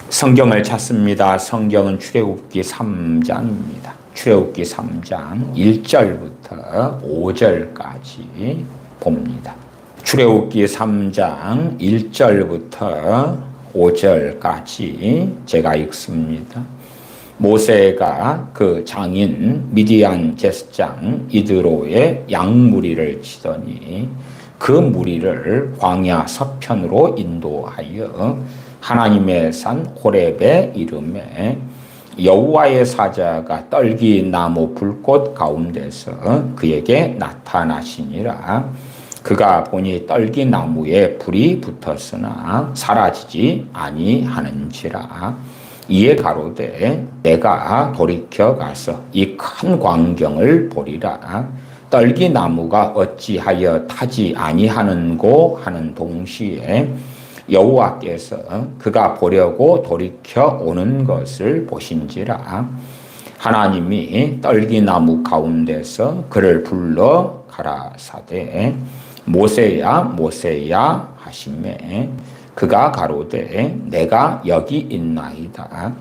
성경을 찾습니다. 성경은 출애굽기 3장입니다. 출애굽기 3장 1절부터 5절까지 봅니다. 출애굽기 3장 1절부터 5절까지 제가 읽습니다. 모세가 그 장인 미디안 제사장 이드로의 양무리를 치더니 그 무리를 광야 서편으로 인도하여 하나님의 산 호렙에 이르매 여호와의 사자가 떨기 나무 불꽃 가운데서 그에게 나타나시니라. 그가 보니 떨기 나무에 불이 붙었으나 사라지지 아니하는지라. 이에 가로되 내가 돌이켜 가서 이 큰 광경을 보리라. 떨기 나무가 어찌하여 타지 아니하는고 하는 동시에 여호와께서 그가 보려고 돌이켜 오는 것을 보신지라. 하나님이 떨기나무 가운데서 그를 불러 가라사대 모세야 모세야 하시매 그가 가로되 내가 여기 있나이다.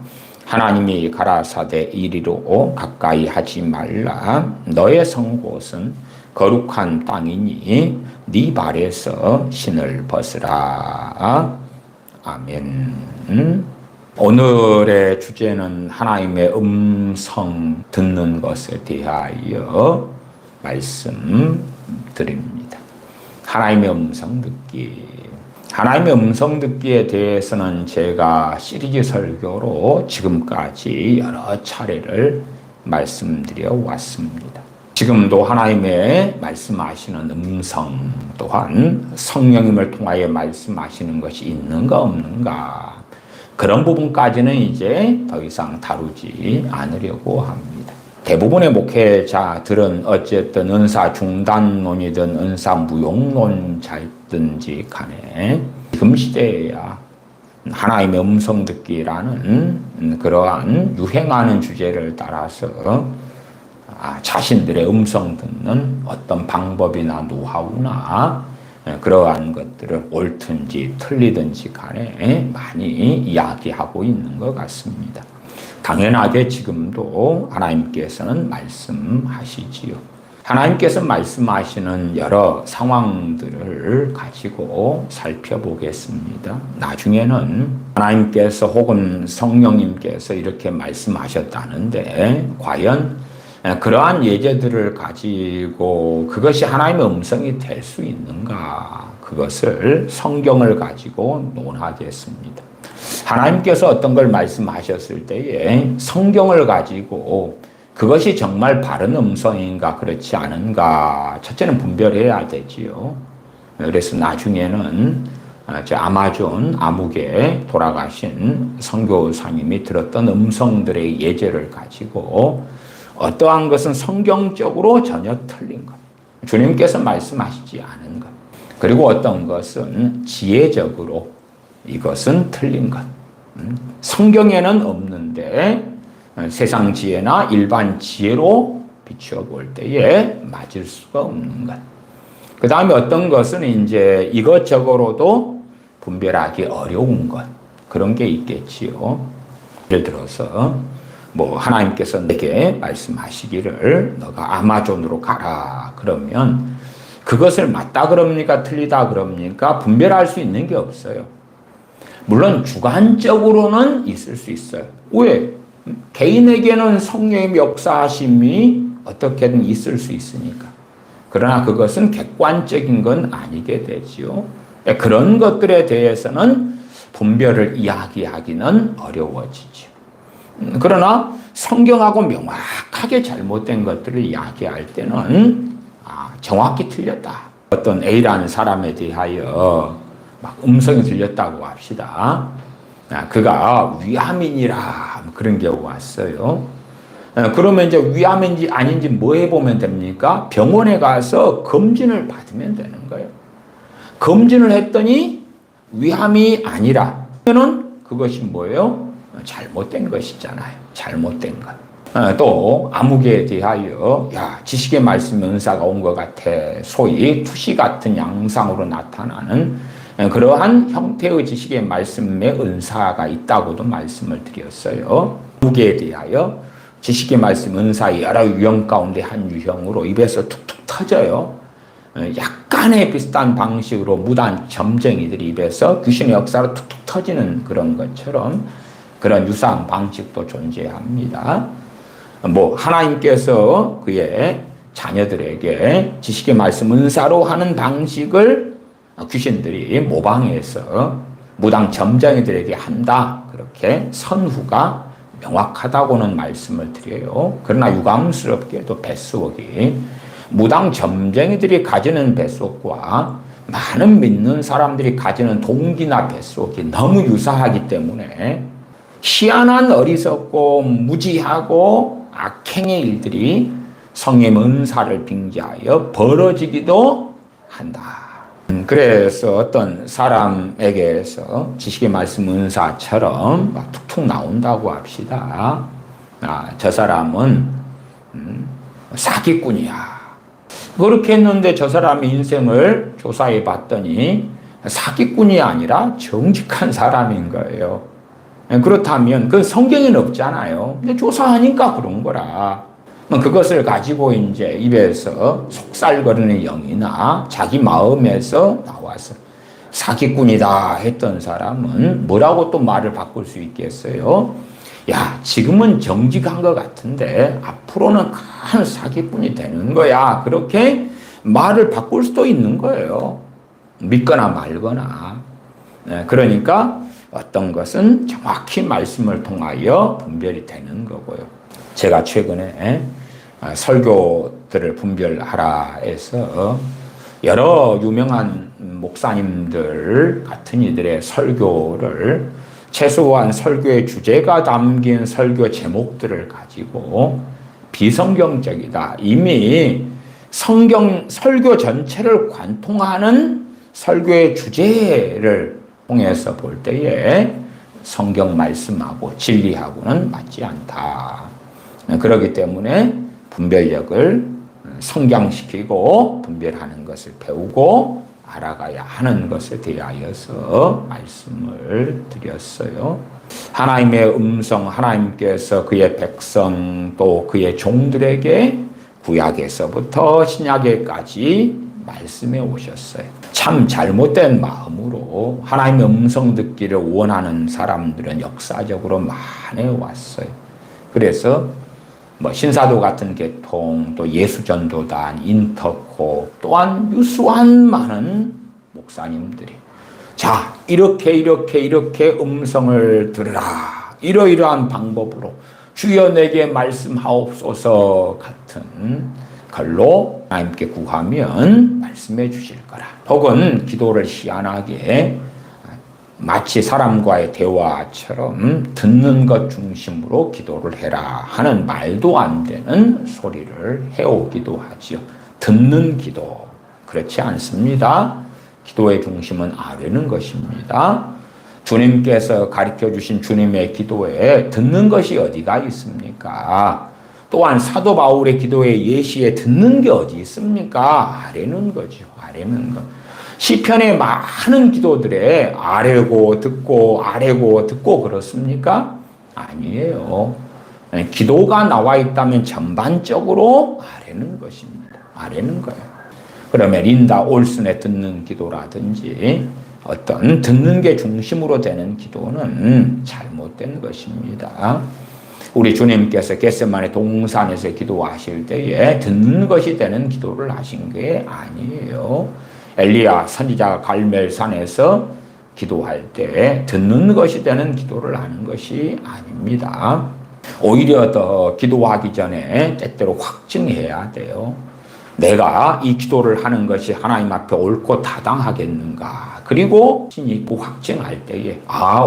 하나님이 가라사대 이리로 가까이 하지 말라. 너의 선 곳은 거룩한 땅이니 네 발에서 신을 벗으라. 아멘. 오늘의 주제는 하나님의 음성 듣는 것에 대하여 말씀드립니다. 하나님의 음성 듣기. 하나님의 음성 듣기에 대해서는 제가 시리즈 설교로 지금까지 여러 차례를 말씀드려 왔습니다. 지금도 하나님의 말씀하시는 음성 또한 성령님을 통하여 말씀하시는 것이 있는가 없는가 그런 부분까지는 이제 더 이상 다루지 않으려고 합니다. 대부분의 목회자들은 어쨌든 은사 중단론이든 은사 무용론자든지 간에 지금 시대에야 하나님의 음성 듣기라는 그러한 유행하는 주제를 따라서 자신들의 음성 듣는 어떤 방법이나 노하우나 그러한 것들을 옳든지 틀리든지 간에 많이 이야기하고 있는 것 같습니다. 당연하게 지금도 하나님께서는 말씀하시지요. 하나님께서 말씀하시는 여러 상황들을 가지고 살펴보겠습니다. 나중에는 하나님께서 혹은 성령님께서 이렇게 말씀하셨다는데 과연 그러한 예제들을 가지고 그것이 하나님의 음성이 될 수 있는가? 그것을 성경을 가지고 논하겠습니다. 하나님께서 어떤 걸 말씀하셨을 때에 성경을 가지고 그것이 정말 바른 음성인가 그렇지 않은가 첫째는 분별해야 되지요. 그래서 나중에는 아마존 암흑에 돌아가신 선교사님이 들었던 음성들의 예제를 가지고 어떠한 것은 성경적으로 전혀 틀린 것, 주님께서 말씀하시지 않은 것, 그리고 어떤 것은 지혜적으로 이것은 틀린 것, 성경에는 없는데 세상 지혜나 일반 지혜로 비추어 볼 때에 맞을 수가 없는 것. 그 다음에 어떤 것은 이제 이것저것으로도 분별하기 어려운 것, 그런 게 있겠지요. 예를 들어서 하나님께서 내게 말씀하시기를 너가 아마존으로 가라 그러면 그것을 맞다 그럽니까 틀리다 그럽니까 분별할 수 있는 게 없어요. 물론 주관적으로는 있을 수 있어요. 왜? 개인에게는 성령의 역사하심이 어떻게든 있을 수 있으니까. 그러나 그것은 객관적인 건 아니게 되지요. 그런 것들에 대해서는 분별을 이야기하기는 어려워지죠. 그러나 성경하고 명확하게 잘못된 것들을 이야기할 때는 정확히 틀렸다. 어떤 A라는 사람에 대하여 막 음성이 들렸다고 합시다. 그가 위암인이라 그런 경우가 왔어요. 그러면 이제 위암인지 아닌지 뭐 해보면 됩니까? 병원에 가서 검진을 받으면 되는 거예요. 검진을 했더니 위암이 아니라 그러면 그것이 뭐예요? 잘못된 것이잖아요. 잘못된 것. 또 암흑에 대하여 지식의 말씀 은사가 온 것 같아. 소위 투시 같은 양상으로 나타나는 그러한 형태의 지식의 말씀의 은사가 있다고도 말씀을 드렸어요. 무게에 대하여 지식의 말씀 은사의 여러 유형 가운데 한 유형으로 입에서 툭툭 터져요. 약간의 비슷한 방식으로 무단 점쟁이들이 입에서 귀신의 역사로 툭툭 터지는 그런 것처럼 그런 유사한 방식도 존재합니다. 하나님께서 그의 자녀들에게 지식의 말씀 은사로 하는 방식을 귀신들이 모방해서 무당 점쟁이들에게 한다. 그렇게 선후가 명확하다고는 말씀을 드려요. 그러나 유감스럽게도 뱃속이 무당 점쟁이들이 가지는 뱃속과 많은 믿는 사람들이 가지는 동기나 뱃속이 너무 유사하기 때문에 희한한 어리석고 무지하고 악행의 일들이 성령 은사를 빙자하여 벌어지기도 한다. 그래서 어떤 사람에게서 지식의 말씀 은사처럼 막 툭툭 나온다고 합시다. 저 사람은 사기꾼이야. 그렇게 했는데 저 사람의 인생을 조사해 봤더니 사기꾼이 아니라 정직한 사람인 거예요. 그렇다면 그 성경에는 없잖아요. 근데 조사하니까 그런 거라. 그것을 가지고 이제 입에서 속살거리는 영이나 자기 마음에서 나와서 사기꾼이다 했던 사람은 뭐라고 또 말을 바꿀 수 있겠어요? 야, 지금은 정직한 것 같은데 앞으로는 큰 사기꾼이 되는 거야. 그렇게 말을 바꿀 수도 있는 거예요. 믿거나 말거나. 그러니까 어떤 것은 정확히 말씀을 통하여 분별이 되는 거고요. 제가 최근에 설교들을 분별하라 해서 여러 유명한 목사님들 같은 이들의 설교를 최소한 설교의 주제가 담긴 설교 제목들을 가지고 비성경적이다. 이미 성경 설교 전체를 관통하는 설교의 주제를 통해서 볼 때에 성경 말씀하고 진리하고는 맞지 않다. 그렇기 때문에 분별력을 성장시키고 분별하는 것을 배우고 알아가야 하는 것에 대하여서 말씀을 드렸어요. 하나님의 음성, 하나님께서 그의 백성 또 그의 종들에게 구약에서부터 신약에까지 말씀해 오셨어요. 참 잘못된 마음으로 하나님의 음성 듣기를 원하는 사람들은 역사적으로 많이 왔어요. 그래서 신사도 같은 계통, 또 예수전도단, 인터코, 또한 유수한 많은 목사님들이 자, 이렇게 음성을 들으라. 이러이러한 방법으로 주여 내게 말씀하옵소서 같은 걸로 하나님께 구하면 말씀해 주실 거라. 혹은 기도를 희한하게 마치 사람과의 대화처럼 듣는 것 중심으로 기도를 해라 하는 말도 안 되는 소리를 해오기도 하지요. 듣는 기도. 그렇지 않습니다. 기도의 중심은 아뢰는 것입니다. 주님께서 가르쳐 주신 주님의 기도에 듣는 것이 어디가 있습니까? 또한 사도 바울의 기도의 예시에 듣는 게 어디 있습니까? 아뢰는 거죠. 아뢰는 것. 시편의 많은 기도들에 아뢰고 듣고 그렇습니까? 아니에요. 기도가 나와 있다면 전반적으로 아뢰는 것입니다. 아뢰는 거예요. 그러면 린다 올슨의 듣는 기도라든지 어떤 듣는 게 중심으로 되는 기도는 잘못된 것입니다. 우리 주님께서 겟세마네 동산에서 기도하실 때에 듣는 것이 되는 기도를 하신 게 아니에요. 엘리야 선지자가 갈멜산에서 기도할 때 듣는 것이 되는 기도를 하는 것이 아닙니다. 오히려 더 기도하기 전에 때때로 확증해야 돼요. 내가 이 기도를 하는 것이 하나님 앞에 옳고 타당하겠는가. 그리고 신이 있고 확증할 때에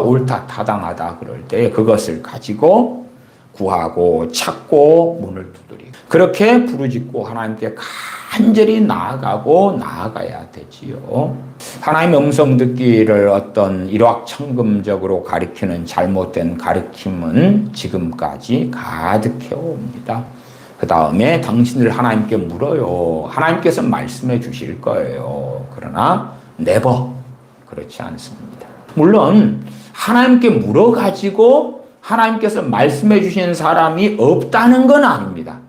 옳다 타당하다 그럴 때 그것을 가지고 구하고 찾고 문을 두드리고 그렇게 부르짖고 하나님께 간절히 나아가야 되지요. 하나님의 음성 듣기를 어떤 일확천금적으로 가리키는 잘못된 가르침은 지금까지 가득해 옵니다. 그 다음에 당신들 하나님께 물어요. 하나님께서 말씀해 주실 거예요. 그러나 never 그렇지 않습니다. 물론 하나님께 물어가지고 하나님께서 말씀해 주신 사람이 없다는 건 아닙니다.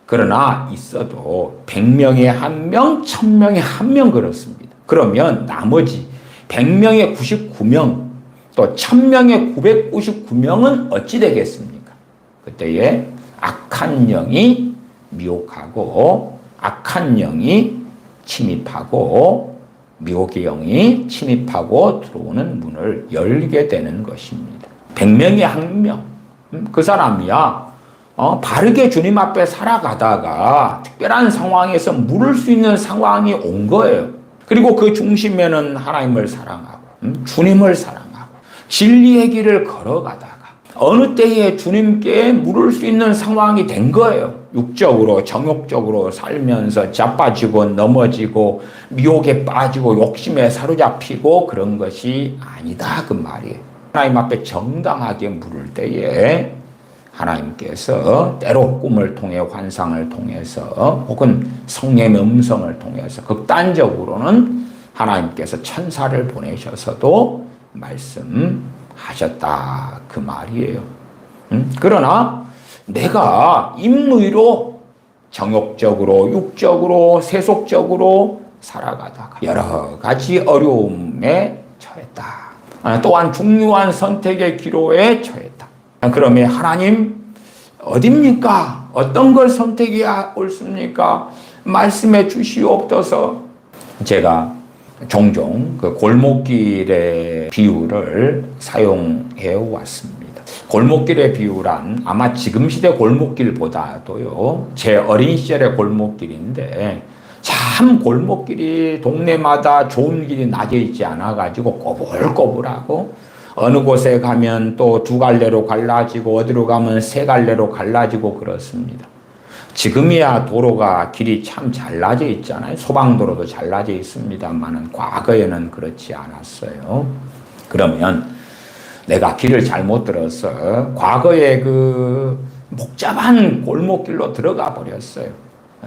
그러나 있어도 100명에 1명, 1000명에 1명 그렇습니다. 그러면 나머지 100명에 99명, 또 1000명에 999명은 어찌 되겠습니까? 그때에 악한 영이 미혹하고 악한 영이 침입하고 미혹의 영이 침입하고 들어오는 문을 열게 되는 것입니다. 100명에 1명, 그 사람이야 바르게 주님 앞에 살아가다가 특별한 상황에서 물을 수 있는 상황이 온 거예요. 그리고 그 중심에는 하나님을 사랑하고 주님을 사랑하고 진리의 길을 걸어가다가 어느 때에 주님께 물을 수 있는 상황이 된 거예요. 육적으로 정욕적으로 살면서 자빠지고 넘어지고 미혹에 빠지고 욕심에 사로잡히고 그런 것이 아니다 그 말이에요. 하나님 앞에 정당하게 물을 때에 하나님께서 때로 꿈을 통해 환상을 통해서 혹은 성령의 음성을 통해서 극단적으로는 하나님께서 천사를 보내셔서도 말씀하셨다 그 말이에요. 그러나 내가 임의로 정욕적으로 육적으로 세속적으로 살아가다가 여러 가지 어려움에 처했다. 또한 중요한 선택의 기로에 처했다. 그러면 하나님 어딥니까? 어떤 걸 선택해야 옳습니까? 말씀해 주시옵소서. 제가 종종 그 골목길의 비유를 사용해 왔습니다. 골목길의 비유란 아마 지금 시대 골목길보다도요 제 어린 시절의 골목길인데 참 골목길이 동네마다 좋은 길이 나뉘어 있지 않아 가지고 꼬불꼬불하고 어느 곳에 가면 또 2갈래로 갈라지고 어디로 가면 3갈래로 갈라지고 그렇습니다. 지금이야 도로가 길이 참 잘라져 있잖아요. 소방도로도 잘라져 있습니다만 과거에는 그렇지 않았어요. 그러면 내가 길을 잘못 들어서 과거에 그 복잡한 골목길로 들어가 버렸어요.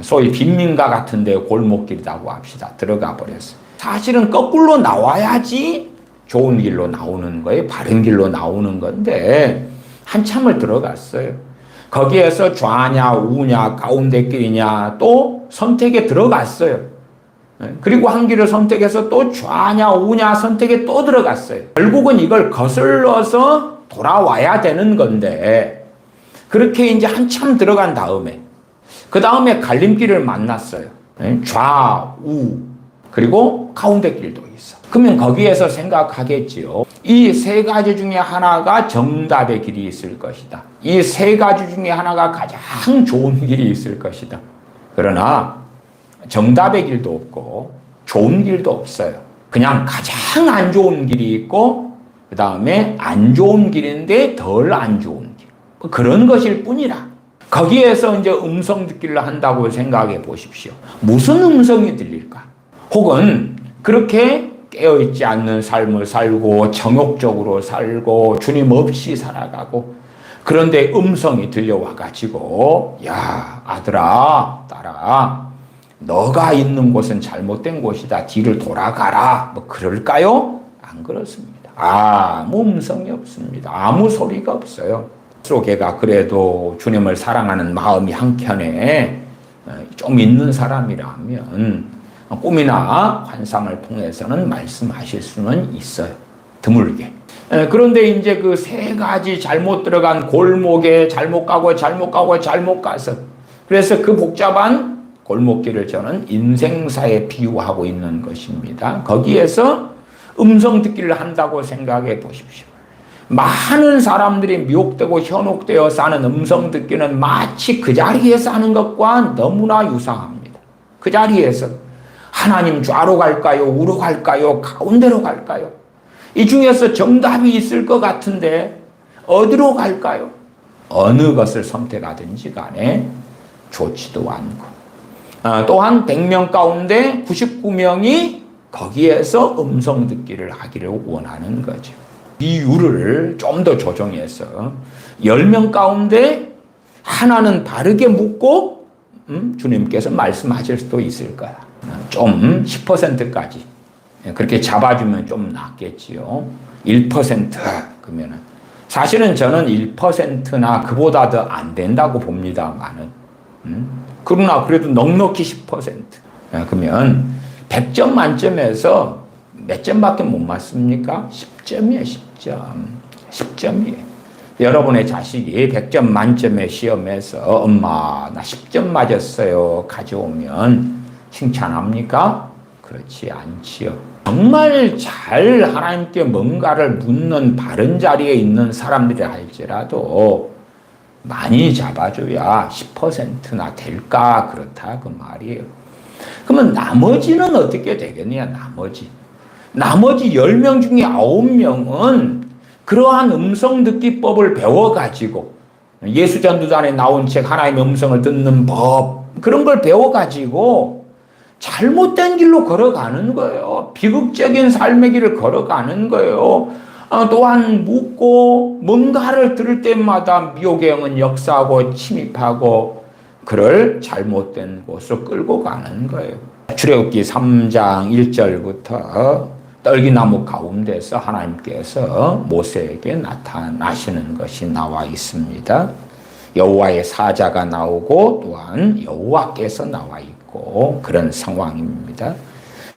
소위 빈민가 같은 데 골목길이라고 합시다. 들어가 버렸어요. 사실은 거꾸로 나와야지 좋은 길로 나오는 거예요. 바른 길로 나오는 건데 한참을 들어갔어요. 거기에서 좌냐 우냐 가운데 길이냐 또 선택에 들어갔어요. 그리고 한 길을 선택해서 또 좌냐 우냐 선택에 또 들어갔어요. 결국은 이걸 거슬러서 돌아와야 되는 건데 그렇게 이제 한참 들어간 다음에 그 다음에 갈림길을 만났어요. 좌우 그리고 가운데 길도 있어. 그러면 거기에서 생각하겠지요. 이 3가지 중에 하나가 정답의 길이 있을 것이다. 이 3가지 중에 하나가 가장 좋은 길이 있을 것이다. 그러나 정답의 길도 없고 좋은 길도 없어요. 그냥 가장 안 좋은 길이 있고 그 다음에 안 좋은 길인데 덜 안 좋은 길. 그런 것일 뿐이라. 거기에서 이제 음성 듣기를 한다고 생각해 보십시오. 무슨 음성이 들릴까? 혹은 그렇게 깨어있지 않는 삶을 살고 정욕적으로 살고 주님 없이 살아가고 그런데 음성이 들려와 가지고 야 아들아 딸아 너가 있는 곳은 잘못된 곳이다. 뒤를 돌아가라. 뭐 그럴까요? 안 그렇습니다. 아무 음성이 없습니다. 아무 소리가 없어요. 속에가 그래도 주님을 사랑하는 마음이 한켠에 좀 있는 사람이라면 꿈이나 환상을 통해서는 말씀하실 수는 있어요. 드물게. 그런데 이제 그 3가지 잘못 들어간 골목에 잘못 가고 가서 그래서 그 복잡한 골목길을 저는 인생사에 비유하고 있는 것입니다. 거기에서 음성 듣기를 한다고 생각해 보십시오. 많은 사람들이 미혹되고 현혹되어 사는 음성 듣기는 마치 그 자리에서 하는 것과 너무나 유사합니다. 그 자리에서 하나님 좌로 갈까요? 우로 갈까요? 가운데로 갈까요? 이 중에서 정답이 있을 것 같은데 어디로 갈까요? 어느 것을 선택하든지 간에 좋지도 않고 또한 100명 가운데 99명이 거기에서 음성 듣기를 하기를 원하는 거죠. 비율을 좀 더 조정해서 10명 가운데 하나는 바르게 묻고 주님께서 말씀하실 수도 있을 거야. 좀 10%까지 그렇게 잡아주면 좀 낫겠지요. 1%다 그러면은 사실은 저는 1%나 그보다 더 안 된다고 봅니다만은 그러나 그래도 넉넉히 10%. 그러면 100점 만점에서 몇 점밖에 못 맞습니까? 10점이에요, 10점. 10점이에요. 여러분의 자식이 100점 만점의 시험에서 엄마 나 10점 맞았어요 가져오면 칭찬합니까? 그렇지 않지요. 정말 잘 하나님께 뭔가를 묻는 바른 자리에 있는 사람들이 할지라도 많이 잡아줘야 10%나 될까 그렇다 그 말이에요. 그러면 나머지는 어떻게 되겠냐? 나머지 10명 중에 9명은 그러한 음성 듣기법을 배워가지고 예수전도단에 나온 책 하나님의 음성을 듣는 법 그런 걸 배워가지고 잘못된 길로 걸어가는 거예요. 비극적인 삶의 길을 걸어가는 거예요. 또한 묻고 뭔가를 들을 때마다 미혹의 영은 역사하고 침입하고 그를 잘못된 곳으로 끌고 가는 거예요. 출애굽기 3장 1절부터 떨기나무 가운데서 하나님께서 모세에게 나타나시는 것이 나와 있습니다. 여호와의 사자가 나오고 또한 여호와께서 나와 있고 그런 상황입니다.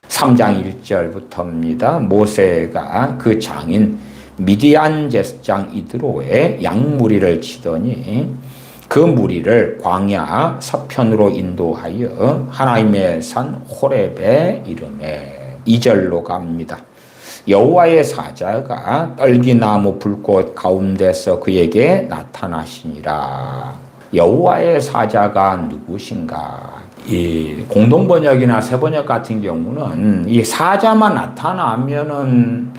3장 1절부터입니다. 모세가 그 장인 미디안 제사장 이드로에 양무리를 치더니 그 무리를 광야 서편으로 인도하여 하나님의 산 호렙에 이르매 2절로 갑니다. 여호와의 사자가 떨기나무 불꽃 가운데서 그에게 나타나시니라. 여호와의 사자가 누구신가? 이 공동번역이나 새번역 같은 경우는 이 사자만 나타나면은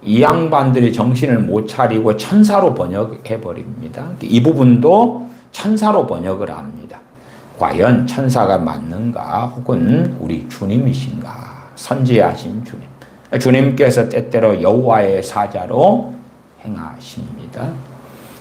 이 양반들이 정신을 못 차리고 천사로 번역해 버립니다. 이 부분도 천사로 번역을 합니다. 과연 천사가 맞는가? 혹은 우리 주님이신가? 선지하신 주님. 주님께서 때때로 여호와의 사자로 행하십니다.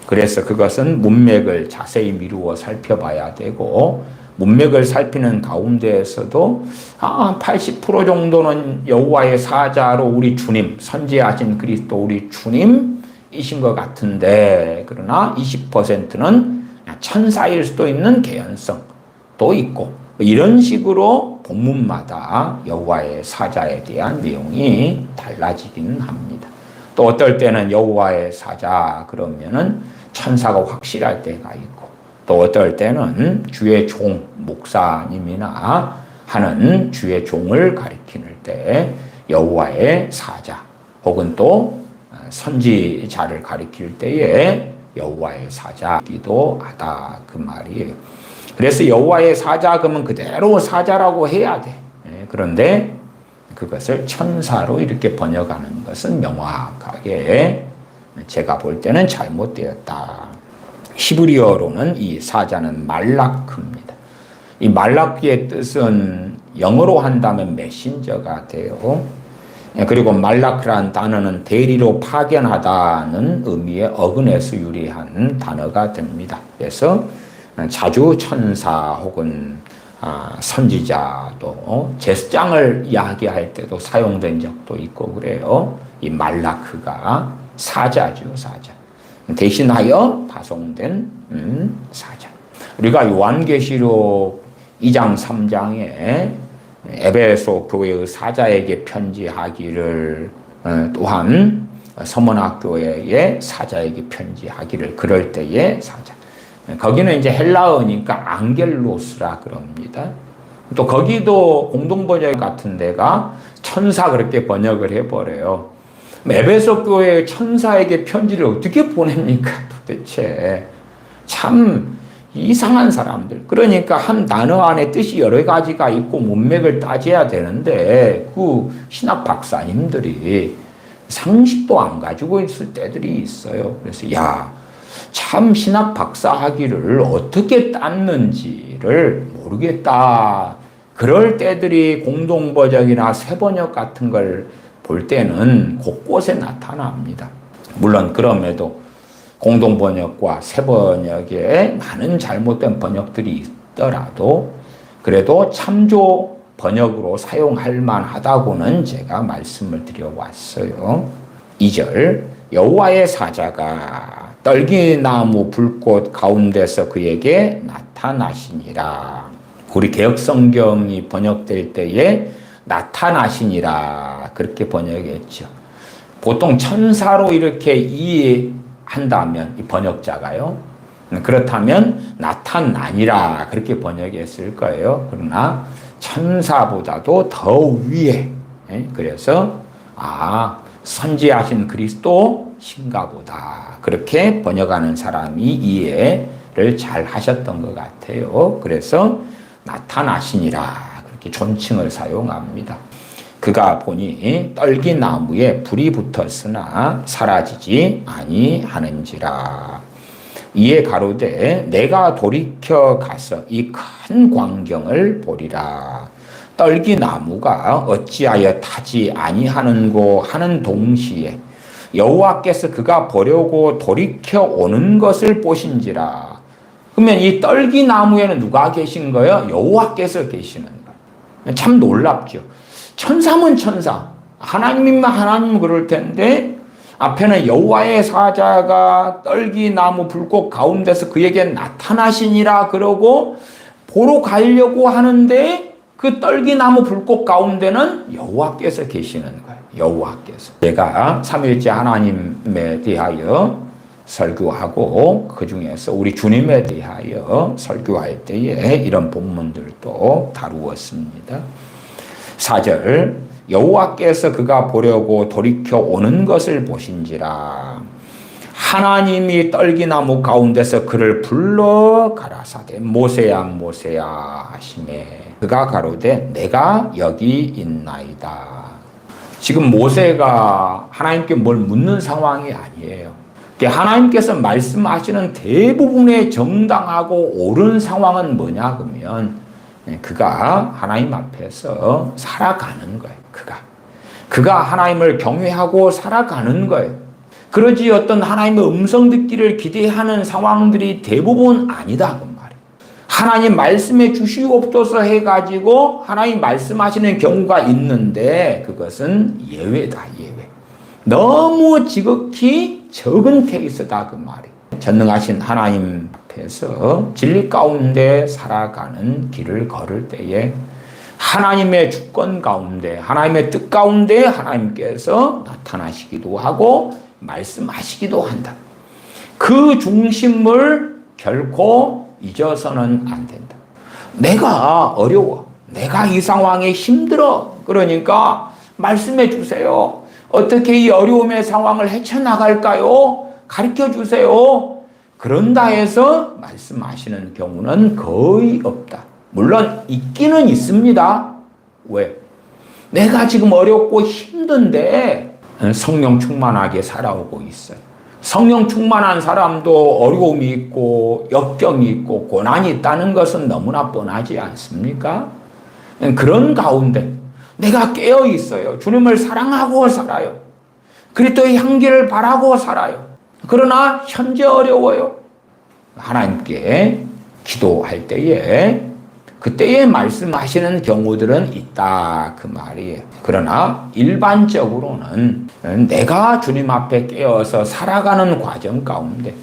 그래서 그것은 문맥을 자세히 미루어 살펴봐야 되고 문맥을 살피는 가운데에서도 80% 정도는 여호와의 사자로 우리 주님, 선지하신 그리스도 우리 주님이신 것 같은데 그러나 20%는 천사일 수도 있는 개연성도 있고 이런 식으로 본문마다 여호와의 사자에 대한 내용이 달라지기는 합니다. 또 어떨 때는 여호와의 사자 그러면은 천사가 확실할 때가 있고 또 어떨 때는 주의 종, 목사님이나 하는 주의 종을 가리키는 때 여호와의 사자 혹은 또 선지자를 가리킬 때에 여호와의 사자기도 하다 그 말이에요. 그래서 여호와의 사자 그러면 그대로 사자라고 해야 돼. 그런데 그것을 천사로 이렇게 번역하는 것은 명확하게 제가 볼 때는 잘못되었다. 히브리어로는 이 사자는 말라크입니다. 이 말라크의 뜻은 영어로 한다면 메신저가 돼요. 그리고 말라크라는 단어는 대리로 파견하다는 의미의 어근에서 유래한 단어가 됩니다. 그래서 자주 천사 혹은 선지자도 제사장을 이야기할 때도 사용된 적도 있고 그래요. 이 말라크가 사자죠, 사자. 대신하여 파송된 사자. 우리가 요한계시록 2장 3장에 에베소 교회의 사자에게 편지하기를 또한 서문학교회의 사자에게 편지하기를 그럴 때의 사자. 거기는 이제 헬라어니까 앙겔로스라 그럽니다. 또 거기도 공동번역 같은 데가 천사 그렇게 번역을 해버려요. 에베소 교회 천사에게 편지를 어떻게 보냅니까 도대체. 참 이상한 사람들. 그러니까 한 단어 안에 뜻이 여러 가지가 있고 문맥을 따져야 되는데 그 신학 박사님들이 상식도 안 가지고 있을 때들이 있어요. 그래서 참 신학 박사 학위를 어떻게 땄는지를 모르겠다. 그럴 때들이 공동번역이나 새번역 같은 걸 볼 때는 곳곳에 나타납니다. 물론 그럼에도 공동번역과 새번역에 많은 잘못된 번역들이 있더라도 그래도 참조 번역으로 사용할 만하다고는 제가 말씀을 드려왔어요. 2절 여호와의 사자가 떨기나무 불꽃 가운데서 그에게 나타나시니라. 우리 개역성경이 번역될 때에 나타나시니라 그렇게 번역했죠. 보통 천사로 이렇게 이해한다면 이 번역자가요. 그렇다면 나타나니라 그렇게 번역했을 거예요. 그러나 천사보다도 더 위에, 그래서 선지하신 그리스도신가 보다 그렇게 번역하는 사람이 이해를 잘 하셨던 것 같아요. 그래서 나타나시니라 그렇게 존칭을 사용합니다. 그가 보니 떨기나무에 불이 붙었으나 사라지지 아니하는지라. 이에 가로되 내가 돌이켜 가서 이 큰 광경을 보리라. 떨기나무가 어찌하여 타지 아니하는고 하는 동시에 여호와께서 그가 보려고 돌이켜 오는 것을 보신지라. 그러면 이 떨기나무에는 누가 계신 거예요? 여호와께서 계시는 거예요. 참 놀랍죠. 천사면 천사, 하나님이면 하나님 그럴 텐데 앞에는 여호와의 사자가 떨기나무 불꽃 가운데서 그에게 나타나시니라 그러고 보러 가려고 하는데 그 떨기나무 불꽃 가운데는 여호와께서 계시는 거예요. 여호와께서. 제가 삼위일체 하나님에 대하여 설교하고 그 중에서 우리 주님에 대하여 설교할 때에 이런 본문들도 다루었습니다. 4절 여호와께서 그가 보려고 돌이켜 오는 것을 보신지라. 하나님이 떨기나무 가운데서 그를 불러 가라사대 모세야 모세야 하시매 그가 가로되 내가 여기 있나이다. 지금 모세가 하나님께 뭘 묻는 상황이 아니에요. 하나님께서 말씀하시는 대부분의 정당하고 옳은 상황은 뭐냐 그러면 그가 하나님 앞에서 살아가는 거예요. 그가 하나님을 경외하고 살아가는 거예요. 그러지 어떤 하나님의 음성 듣기를 기대하는 상황들이 대부분 아니다 그 말이에요. 하나님 말씀해 주시옵소서 해가지고 하나님 말씀하시는 경우가 있는데 그것은 예외다 예외. 너무 지극히 적은 케이스다 그 말이에요. 전능하신 하나님 앞에서 진리 가운데 살아가는 길을 걸을 때에 하나님의 주권 가운데 하나님의 뜻 가운데 하나님께서 나타나시기도 하고 말씀하시기도 한다. 그 중심을 결코 잊어서는 안 된다. 내가 어려워. 내가 이 상황에 힘들어. 그러니까 말씀해 주세요. 어떻게 이 어려움의 상황을 헤쳐나갈까요? 가르쳐 주세요. 그런다 해서 말씀하시는 경우는 거의 없다. 물론 있기는 있습니다. 왜? 내가 지금 어렵고 힘든데 성령 충만하게 살아오고 있어요. 성령 충만한 사람도 어려움이 있고 역경이 있고 고난이 있다는 것은 너무나 뻔하지 않습니까? 그런 가운데 내가 깨어 있어요. 주님을 사랑하고 살아요. 그리스도의 향기를 바라고 살아요. 그러나 현재 어려워요. 하나님께 기도할 때에 그때에 말씀하시는 경우들은 있다 그 말이에요. 그러나 일반적으로는 내가 주님 앞에 깨어서 살아가는 과정 가운데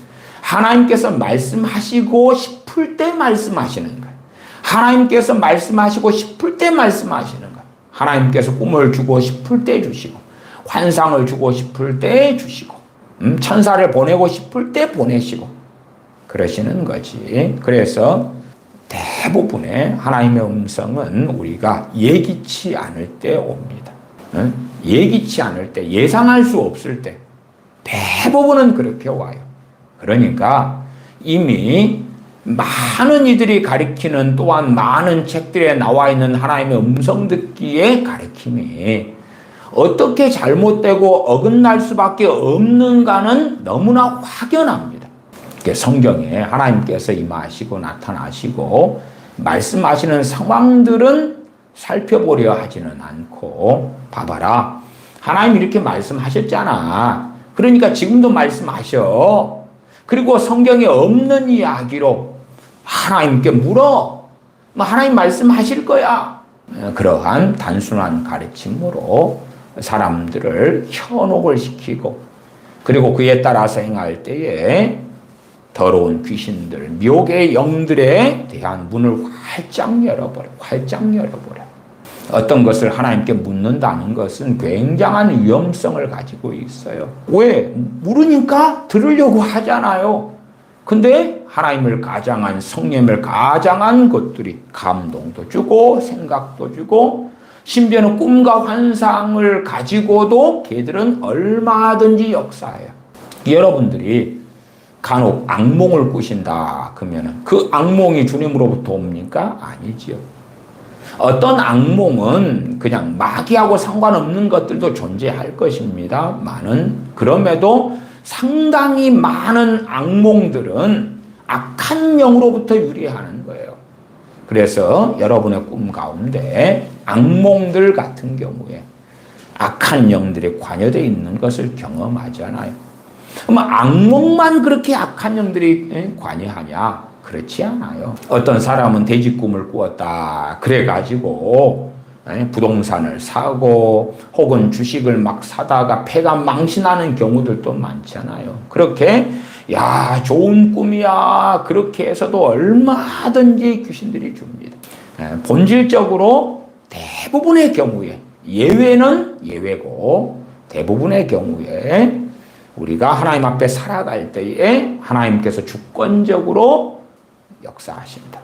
하나님께서 말씀하시고 싶을 때 말씀하시는 거예요. 하나님께서 말씀하시고 싶을 때 말씀하시는 거예요. 하나님께서 꿈을 주고 싶을 때 주시고 환상을 주고 싶을 때 주시고 천사를 보내고 싶을 때 보내시고 그러시는 거지. 그래서 대부분의 하나님의 음성은 우리가 예기치 않을 때 옵니다. 예기치 않을 때, 예상할 수 없을 때 대부분은 그렇게 와요. 그러니까 이미 많은 이들이 가리키는 또한 많은 책들에 나와 있는 하나님의 음성 듣기의 가리킴이 어떻게 잘못되고 어긋날 수밖에 없는가는 너무나 확연합니다. 성경에 하나님께서 임하시고 나타나시고 말씀하시는 상황들은 살펴보려 하지는 않고 봐봐라. 하나님 이렇게 말씀하셨잖아. 그러니까 지금도 말씀하셔. 그리고 성경에 없는 이야기로 하나님께 물어. 하나님 말씀하실 거야. 그러한 단순한 가르침으로 사람들을 현혹을 시키고 그리고 그에 따라서 행할 때에 더러운 귀신들, 묘의 영들에 대한 문을 활짝 열어버려. 어떤 것을 하나님께 묻는다는 것은 굉장한 위험성을 가지고 있어요. 왜? 물으니까 들으려고 하잖아요. 근데 하나님을 가장한, 성령을 가장한 것들이 감동도 주고 생각도 주고 심지어는 꿈과 환상을 가지고도 걔들은 얼마든지 역사해요. 여러분들이 간혹 악몽을 꾸신다 그러면 그 악몽이 주님으로부터 옵니까? 아니지요. 어떤 악몽은 그냥 마귀하고 상관없는 것들도 존재할 것입니다. 그럼에도 상당히 많은 악몽들은 악한 영으로부터 유래하는 거예요. 그래서 여러분의 꿈 가운데 악몽들 같은 경우에 악한 영들이 관여되어 있는 것을 경험하잖아요. 그럼 악몽만 그렇게 악한 영들이 관여하냐? 그렇지 않아요. 어떤 사람은 돼지 꿈을 꾸었다. 그래가지고 부동산을 사고 혹은 주식을 막 사다가 패가 망신하는 경우들도 많잖아요. 그렇게 야 좋은 꿈이야 그렇게 해서도 얼마든지 귀신들이 줍니다. 본질적으로 대부분의 경우에 예외는 예외고 대부분의 경우에 우리가 하나님 앞에 살아갈 때에 하나님께서 주권적으로 역사하신다.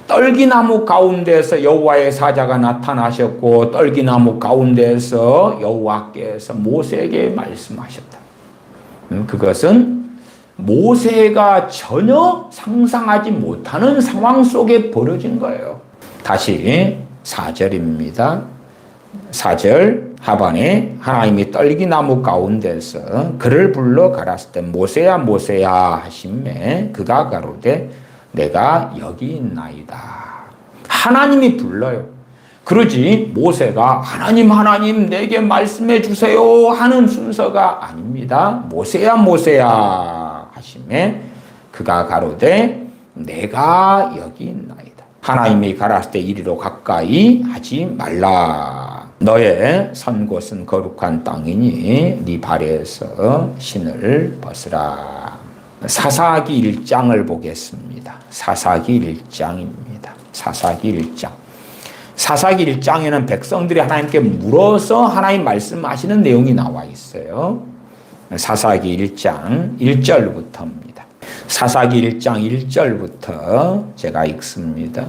떨기나무 가운데서 여호와의 사자가 나타나셨고 떨기나무 가운데서 여호와께서 모세에게 말씀하셨다. 그것은 모세가 전혀 상상하지 못하는 상황 속에 벌어진 거예요. 다시 4절입니다. 4절 하반에 하나님이 떨기나무 가운데서 그를 불러 가라사대 때 모세야 모세야 하시매 그가 가로되 내가 여기 있나이다. 하나님이 불러요. 그러지 모세가 하나님 내게 말씀해 주세요 하는 순서가 아닙니다. 모세야 모세야 하시매 그가 가로되 내가 여기 있나이다. 하나님이 가라사대 때 이리로 가까이 하지 말라. 너의 선 곳은 거룩한 땅이니 네 발에서 신을 벗으라. 사사기 1장을 보겠습니다. 사사기 1장입니다. 사사기 1장. 사사기 1장에는 백성들이 하나님께 물어서 하나님 말씀하시는 내용이 나와 있어요. 사사기 1장 1절부터입니다. 사사기 1장 1절부터 제가 읽습니다.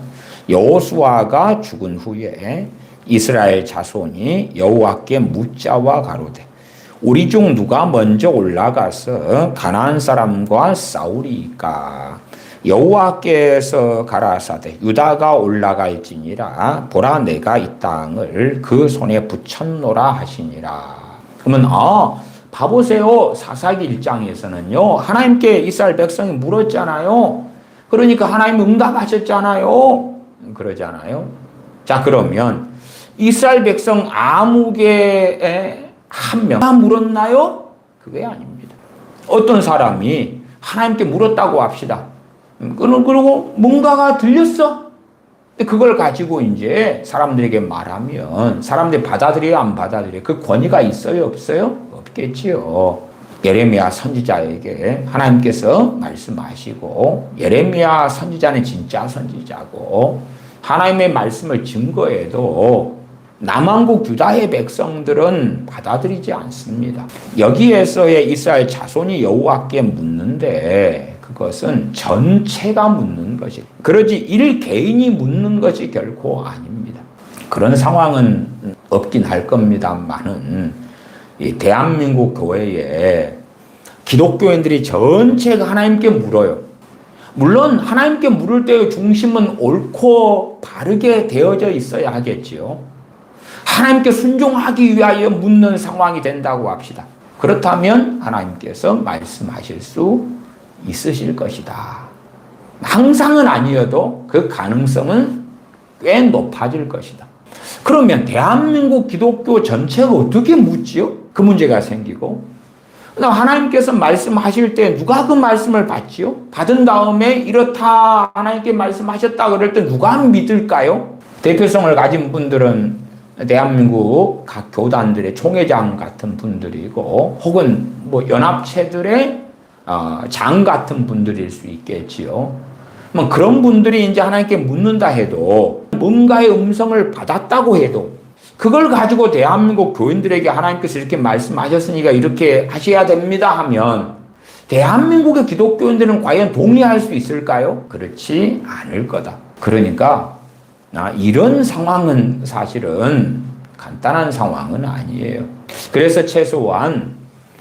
여호수아가 죽은 후에 이스라엘 자손이 여호와께 묻자와 가로되 우리 중 누가 먼저 올라가서 가나안 사람과 싸우리이까? 여호와께서 가라사대 유다가 올라갈지니라 보라 내가 이 땅을 그 손에 붙였노라 하시니라. 그러면 봐보세요. 사사기 1장에서는요 하나님께 이스라엘 백성이 물었잖아요. 그러니까 하나님 응답하셨잖아요. 그러잖아요. 자 그러면 이스라엘 백성 아무개에 한 명만 물었나요? 그게 아닙니다. 어떤 사람이 하나님께 물었다고 합시다. 그리고 뭔가가 들렸어? 그걸 가지고 이제 사람들에게 말하면 사람들이 받아들여요, 안 받아들여요? 그 권위가 있어요, 없어요? 없겠지요. 예레미야 선지자에게 하나님께서 말씀하시고 예레미야 선지자는 진짜 선지자고 하나님의 말씀을 증거해도 남한국 유다의 백성들은 받아들이지 않습니다. 여기에서의 이스라엘 자손이 여호와께 묻는데 그것은 전체가 묻는 것이 그러지 일 개인이 묻는 것이 결코 아닙니다. 그런 상황은 없긴 할 겁니다만은 이 대한민국 교회에 기독교인들이 전체가 하나님께 물어요. 물론 하나님께 물을 때의 중심은 옳고 바르게 되어져 있어야 하겠지요. 하나님께 순종하기 위하여 묻는 상황이 된다고 합시다. 그렇다면 하나님께서 말씀하실 수 있으실 것이다. 항상은 아니어도 그 가능성은 꽤 높아질 것이다. 그러면 대한민국 기독교 전체가 어떻게 묻지요? 그 문제가 생기고 하나님께서 말씀하실 때 누가 그 말씀을 받지요? 받은 다음에 이렇다 하나님께 말씀하셨다 그럴 때 누가 믿을까요? 대표성을 가진 분들은 대한민국 각 교단들의 총회장 같은 분들이고 혹은 뭐 연합체들의 장 같은 분들일 수 있겠지요. 뭐 그런 분들이 이제 하나님께 묻는다 해도 뭔가의 음성을 받았다고 해도 그걸 가지고 대한민국 교인들에게 하나님께서 이렇게 말씀하셨으니까 이렇게 하셔야 됩니다 하면 대한민국의 기독교인들은 과연 동의할 수 있을까요? 그렇지 않을 거다. 그러니까 이런 상황은 사실은 간단한 상황은 아니에요. 그래서 최소한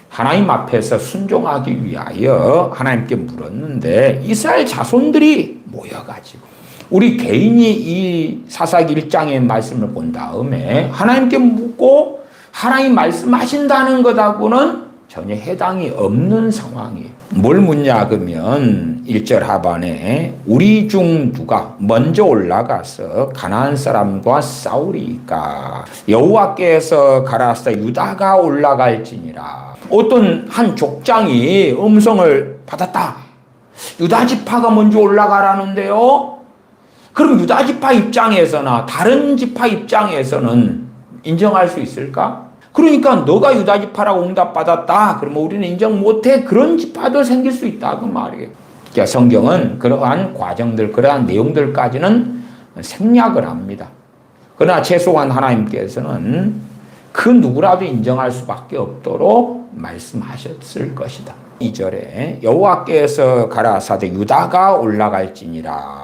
하나님 앞에서 순종하기 위하여 하나님께 물었는데 이스라엘 자손들이 모여가지고 우리 개인이 이 사사기 1장의 말씀을 본 다음에 하나님께 묻고 하나님 말씀하신다는 것하고는 전혀 해당이 없는 상황이에요. 뭘 묻냐 그러면 1절 하반에 우리 중 누가 먼저 올라가서 가나안 사람과 싸우리까 여호와께서 가라사 유다가 올라갈지니라. 어떤 한 족장이 음성을 받았다. 유다 지파가 먼저 올라가라는데요. 그럼 유다 지파 입장에서나 다른 지파 입장에서는 인정할 수 있을까? 그러니까 너가 유다 지파라고 응답받았다. 그러면 우리는 인정 못해. 그런 지파도 생길 수 있다 그 말이에요. 그러니까 성경은 그러한 과정들, 그러한 내용들까지는 생략을 합니다. 그러나 최소한 하나님께서는 그 누구라도 인정할 수밖에 없도록 말씀하셨을 것이다. 2절에 여호와께서 가라사대 유다가 올라갈지니라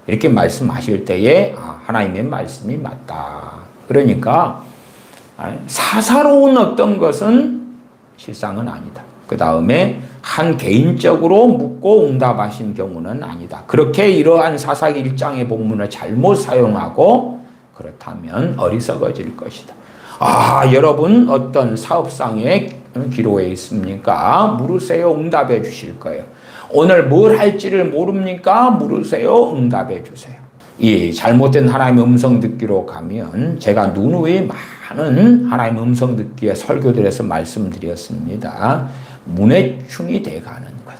이렇게 말씀하실 때에 하나님의 말씀이 맞다. 그러니까 사사로운 어떤 것은 실상은 아니다. 그 다음에 한 개인적으로 묻고 응답하신 경우는 아니다. 그렇게 이러한 사사기 1장의 본문을 잘못 사용하고 그렇다면 어리석어질 것이다. 여러분 어떤 사업상에 기로에 있습니까? 물으세요. 응답해 주실 거예요. 오늘 뭘 할지를 모릅니까? 물으세요. 응답해 주세요. 이 잘못된 하나님의 음성 듣기로 가면 제가 누누이 많은 하나님의 음성 듣기에 설교들에서 말씀드렸습니다. 문해충이 돼가는 것.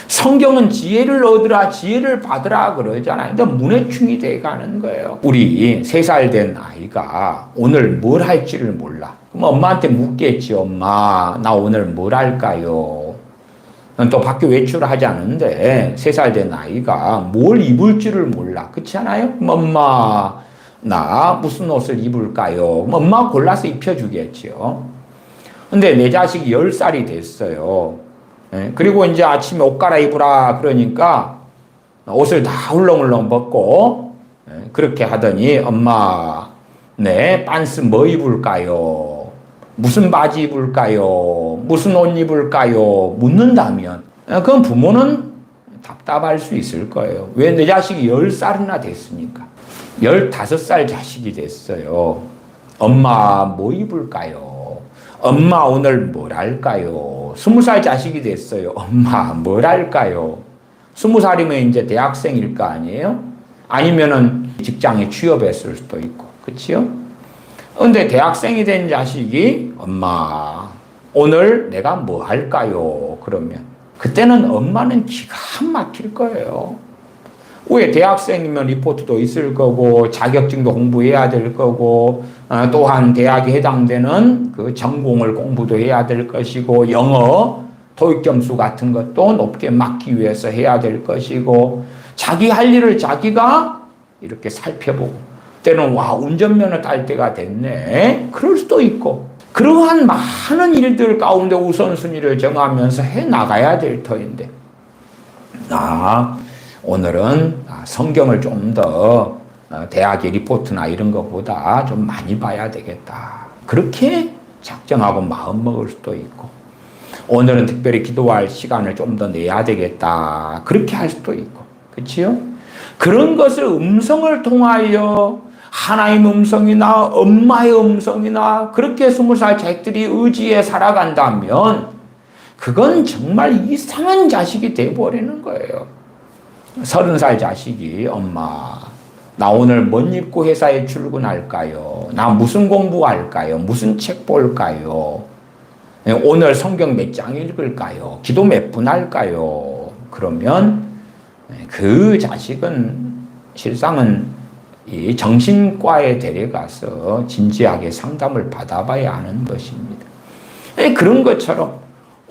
성경은 지혜를 얻으라, 지혜를 받으라 그러잖아요. 근데 문해충이 돼가는 거예요. 우리 3살 된 아이가 오늘 뭘 할지를 몰라. 그럼 엄마한테 묻겠지. 엄마, 나 오늘 뭘 할까요? 또 밖에 외출을 하지 않은데 3살 된 아이가 뭘 입을지를 몰라. 그렇지 않아요? 그럼 엄마, 나 무슨 옷을 입을까요? 그럼 엄마가 골라서 입혀주겠지요. 근데 내 자식이 10살이 됐어요. 그리고 이제 아침에 옷 갈아입으라 그러니까 옷을 다 훌렁훌렁 벗고 그렇게 하더니 엄마, 네, 빤스 뭐 입을까요? 무슨 바지 입을까요? 무슨 옷 입을까요? 묻는다면 그건 부모는 답답할 수 있을 거예요. 왜 내 자식이 10살이나 됐으니까. 15살 자식이 됐어요. 엄마 뭐 입을까요? 엄마 오늘 뭘 할까요? 20살 자식이 됐어요. 엄마 뭘 할까요? 20살이면 이제 대학생일 거 아니에요? 아니면은 직장에 취업했을 수도 있고. 그치요? 근데 대학생이 된 자식이 엄마 오늘 내가 뭐 할까요? 그러면 그때는 엄마는 기가 막힐 거예요. 왜 대학생이면 리포트도 있을 거고 자격증도 공부해야 될 거고 또한 대학에 해당되는 그 전공을 공부도 해야 될 것이고 영어 토익 점수 같은 것도 높게 맞기 위해서 해야 될 것이고 자기 할 일을 자기가 이렇게 살펴보고 때는 운전면허 딸 때가 됐네. 그럴 수도 있고 그러한 많은 일들 가운데 우선순위를 정하면서 해나가야 될 터인데 오늘은 성경을 좀 더 대학의 리포트나 이런 것보다 좀 많이 봐야 되겠다. 그렇게 작정하고 마음먹을 수도 있고 오늘은 특별히 기도할 시간을 좀 더 내야 되겠다. 그렇게 할 수도 있고 그렇지요? 그런 것을 음성을 통하여 하나님의 음성이나 엄마의 음성이나 그렇게 20살 자식들이 의지에 살아간다면 그건 정말 이상한 자식이 돼버리는 거예요. 30살 자식이 엄마 나 오늘 뭔 입고 회사에 출근할까요? 나 무슨 공부할까요? 무슨 책 볼까요? 오늘 성경 몇 장 읽을까요? 기도 몇 분 할까요? 그러면 그 자식은 실상은 이 정신과에 데려가서 진지하게 상담을 받아봐야 하는 것입니다. 그런 것처럼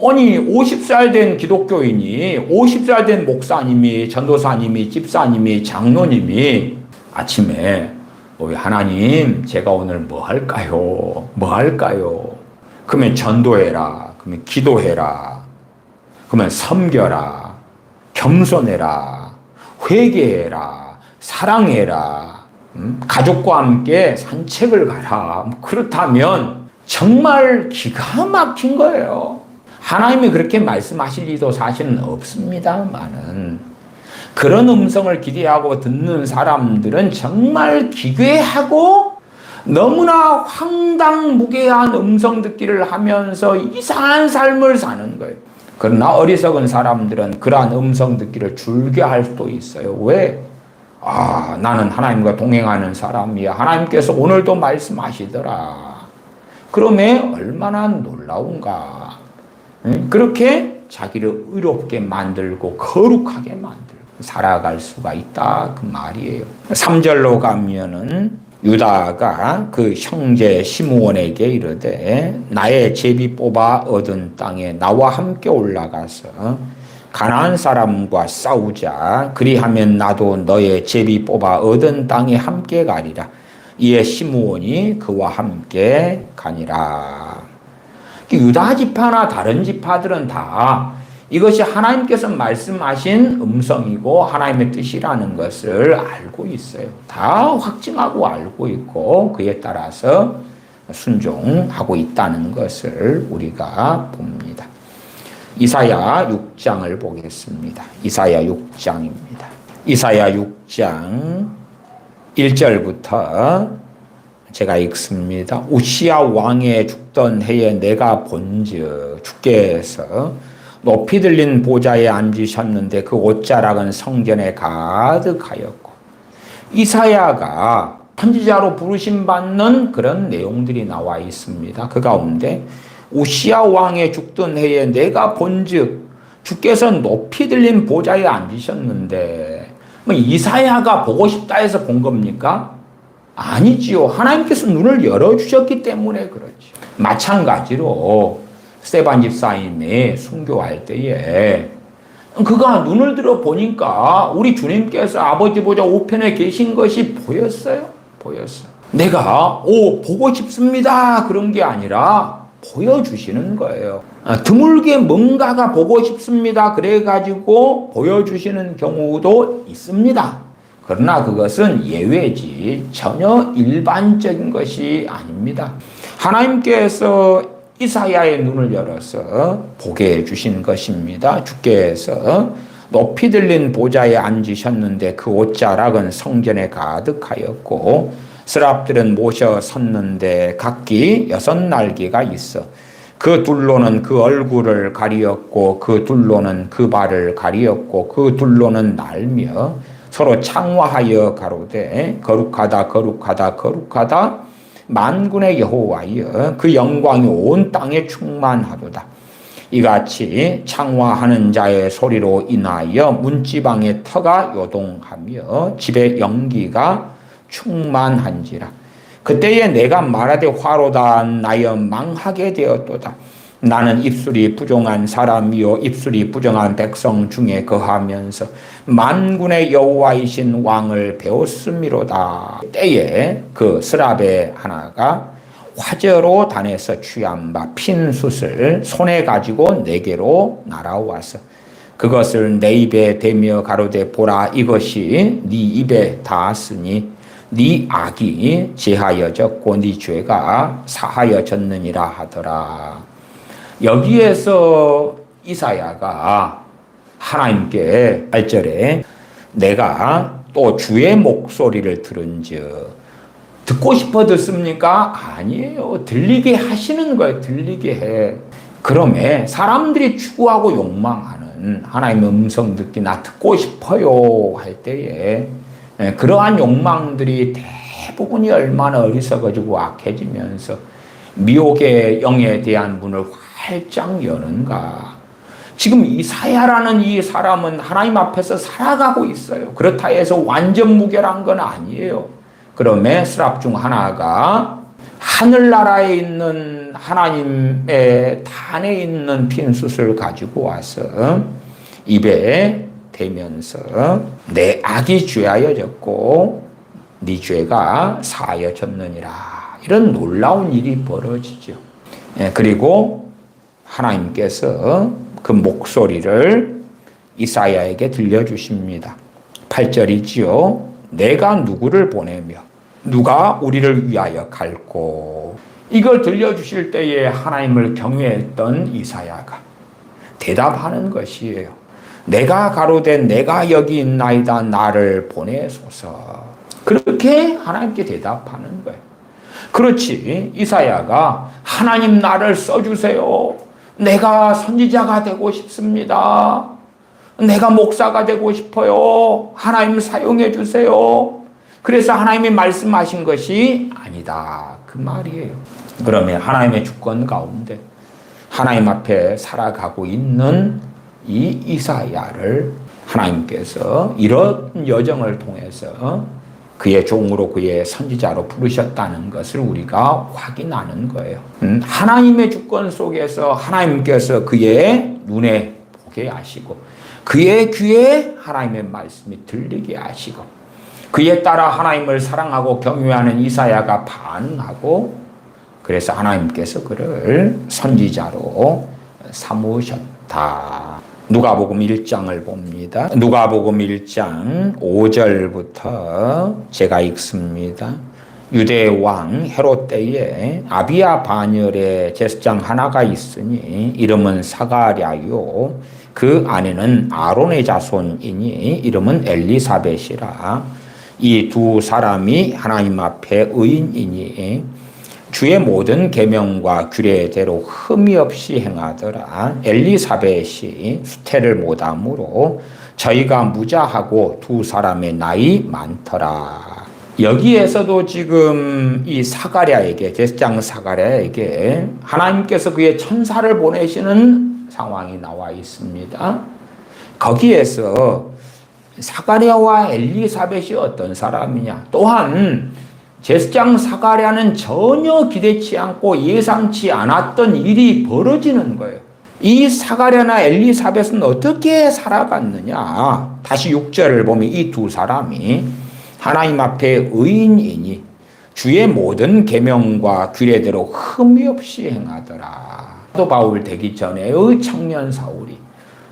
아니 50살 된 기독교인이 50살 된 목사님이 전도사님이 집사님이 장로님이 아침에 하나님 제가 오늘 뭐 할까요? 뭐 할까요? 그러면 전도해라. 그러면 기도해라. 그러면 섬겨라. 겸손해라. 회개해라. 사랑해라. 가족과 함께 산책을 가라. 그렇다면 정말 기가 막힌 거예요. 하나님이 그렇게 말씀하실 리도 사실은 없습니다만은 그런 음성을 기대하고 듣는 사람들은 정말 기괴하고 너무나 황당무계한 음성 듣기를 하면서 이상한 삶을 사는 거예요. 그러나 어리석은 사람들은 그러한 음성 듣기를 즐겨할 수도 있어요. 왜? 나는 하나님과 동행하는 사람이야. 하나님께서 오늘도 말씀하시더라. 그러면 얼마나 놀라운가. 그렇게 자기를 의롭게 만들고 거룩하게 만들고 살아갈 수가 있다 그 말이에요. 3절로 가면은 유다가 그 형제 시므온에게 이르되 나의 제비 뽑아 얻은 땅에 나와 함께 올라가서 가나안 사람과 싸우자. 그리하면 나도 너의 제비 뽑아 얻은 땅에 함께 가리라. 이에 시므온이 그와 함께 가니라. 유다 지파나 다른 지파들은 다 이것이 하나님께서 말씀하신 음성이고 하나님의 뜻이라는 것을 알고 있어요. 다 확증하고 알고 있고 그에 따라서 순종하고 있다는 것을 우리가 봅니다. 이사야 6장을 보겠습니다. 이사야 6장입니다. 이사야 6장 1절부터 제가 읽습니다. 우시야 왕의 죽던 해에 내가 본즉 주께서 높이 들린 보좌에 앉으셨는데 그 옷자락은 성전에 가득하였고 이사야가 선지자로 부르심 받는 그런 내용들이 나와 있습니다. 그 가운데 우시야 왕의 죽던 해에 내가 본즉 주께서 높이 들린 보좌에 앉으셨는데 이사야가 보고 싶다 해서 본 겁니까? 아니지요. 하나님께서 눈을 열어주셨기 때문에 그렇지. 마찬가지로 스데반 집사님이 순교할 때에 그가 눈을 들어 보니까 우리 주님께서 아버지 보좌 우편에 계신 것이 보였어요. 내가 보고 싶습니다 그런 게 아니라 보여주시는 거예요. 드물게 뭔가가 보고 싶습니다 그래가지고 보여주시는 경우도 있습니다. 그러나 그것은 예외지 전혀 일반적인 것이 아닙니다. 하나님께서 이사야의 눈을 열어서 보게 해주신 것입니다. 주께서 높이 들린 보좌에 앉으셨는데 그 옷자락은 성전에 가득하였고 스랍들은 모셔 섰는데 각기 6날개가 있어 그 둘로는 그 얼굴을 가리었고 그 둘로는 그 발을 가리었고 그 둘로는 날며 서로 창화하여 가로되 거룩하다 거룩하다 거룩하다 만군의 여호와여 그 영광이 온 땅에 충만하도다. 이같이 창화하는 자의 소리로 인하여 문지방의 터가 요동하며 집의 연기가 충만한지라. 그때에 내가 말하되 화로다 나여 망하게 되었도다. 나는 입술이 부정한 사람이요 입술이 부정한 백성 중에 거하면서 만군의 여호와이신 왕을 배웠음이로다. 때에 그 스랍의 하나가 화재로 단에서 취한 바 핀 숯을 손에 가지고 내게로 날아와서 그것을 내 입에 대며 가로되 보라 이것이 네 입에 닿았으니 네 악이 제하여졌고 네 죄가 사하여졌느니라 하더라. 여기에서 이사야가 하나님께 8절에 내가 또 주의 목소리를 들은즉 듣고 싶어 듣습니까? 아니에요. 들리게 하시는 거예요. 들리게 해. 그러면 사람들이 추구하고 욕망하는 하나님의 음성 듣기나 듣고 싶어요 할 때에 그러한 욕망들이 대부분이 얼마나 어리석어지고 악해지면서 미혹의 영에 대한 문을 활짝 여는가. 지금 이사야라는 이 사람은 하나님 앞에서 살아가고 있어요. 그렇다 해서 완전 무결한 건 아니에요. 그러면 스랍 중 하나가 하늘나라에 있는 하나님의 단에 있는 핀숯을 가지고 와서 입에 대면서 내 악이 죄하여 졌고 네 죄가 사하여 졌느니라. 이런 놀라운 일이 벌어지죠. 그리고 하나님께서 그 목소리를 이사야에게 들려주십니다. 8절이지요. 내가 누구를 보내며 누가 우리를 위하여 갈고. 이걸 들려주실 때에 하나님을 경외했던 이사야가 대답하는 것이에요. 내가 가로되 내가 여기 있나이다 나를 보내소서. 그렇게 하나님께 대답하는 거예요. 그렇지, 이사야가 하나님 나를 써주세요. 내가 선지자가 되고 싶습니다. 내가 목사가 되고 싶어요. 하나님 사용해 주세요. 그래서 하나님이 말씀하신 것이 아니다. 그 말이에요. 그러면 하나님의 주권 가운데 하나님 앞에 살아가고 있는 이 이사야를 하나님께서 이런 여정을 통해서 그의 종으로 그의 선지자로 부르셨다는 것을 우리가 확인하는 거예요. 하나님의 주권 속에서 하나님께서 그의 눈에 보게 하시고 그의 귀에 하나님의 말씀이 들리게 하시고 그에 따라 하나님을 사랑하고 경외하는 이사야가 반응하고 그래서 하나님께서 그를 선지자로 삼으셨다. 누가복음 1장을 봅니다. 누가복음 1장 5절부터 제가 읽습니다. 유대 왕 헤롯 때에 아비야 반열에 제사장 하나가 있으니 이름은 사가랴요. 그 아내는 아론의 자손이니 이름은 엘리사벳이라. 이 두 사람이 하나님 앞에 의인이니 주의 모든 계명과 규례대로 흠이 없이 행하더라. 엘리사벳이 수태를 못함으로 저희가 무자하고 두 사람의 나이 많더라. 여기에서도 지금 이 사가랴에게, 제사장 사가랴에게 하나님께서 그의 천사를 보내시는 상황이 나와 있습니다. 거기에서 사가랴와 엘리사벳이 어떤 사람이냐? 또한 제사장 사가랴는 전혀 기대치 않고 예상치 않았던 일이 벌어지는 거예요. 이 사가랴나 엘리사벳은 어떻게 살아갔느냐? 다시 6절을 보면 이 두 사람이 하나님 앞에 의인이니 주의 모든 계명과 규례대로 흠이 없이 행하더라. 사도 바울 되기 전에의 청년 사울이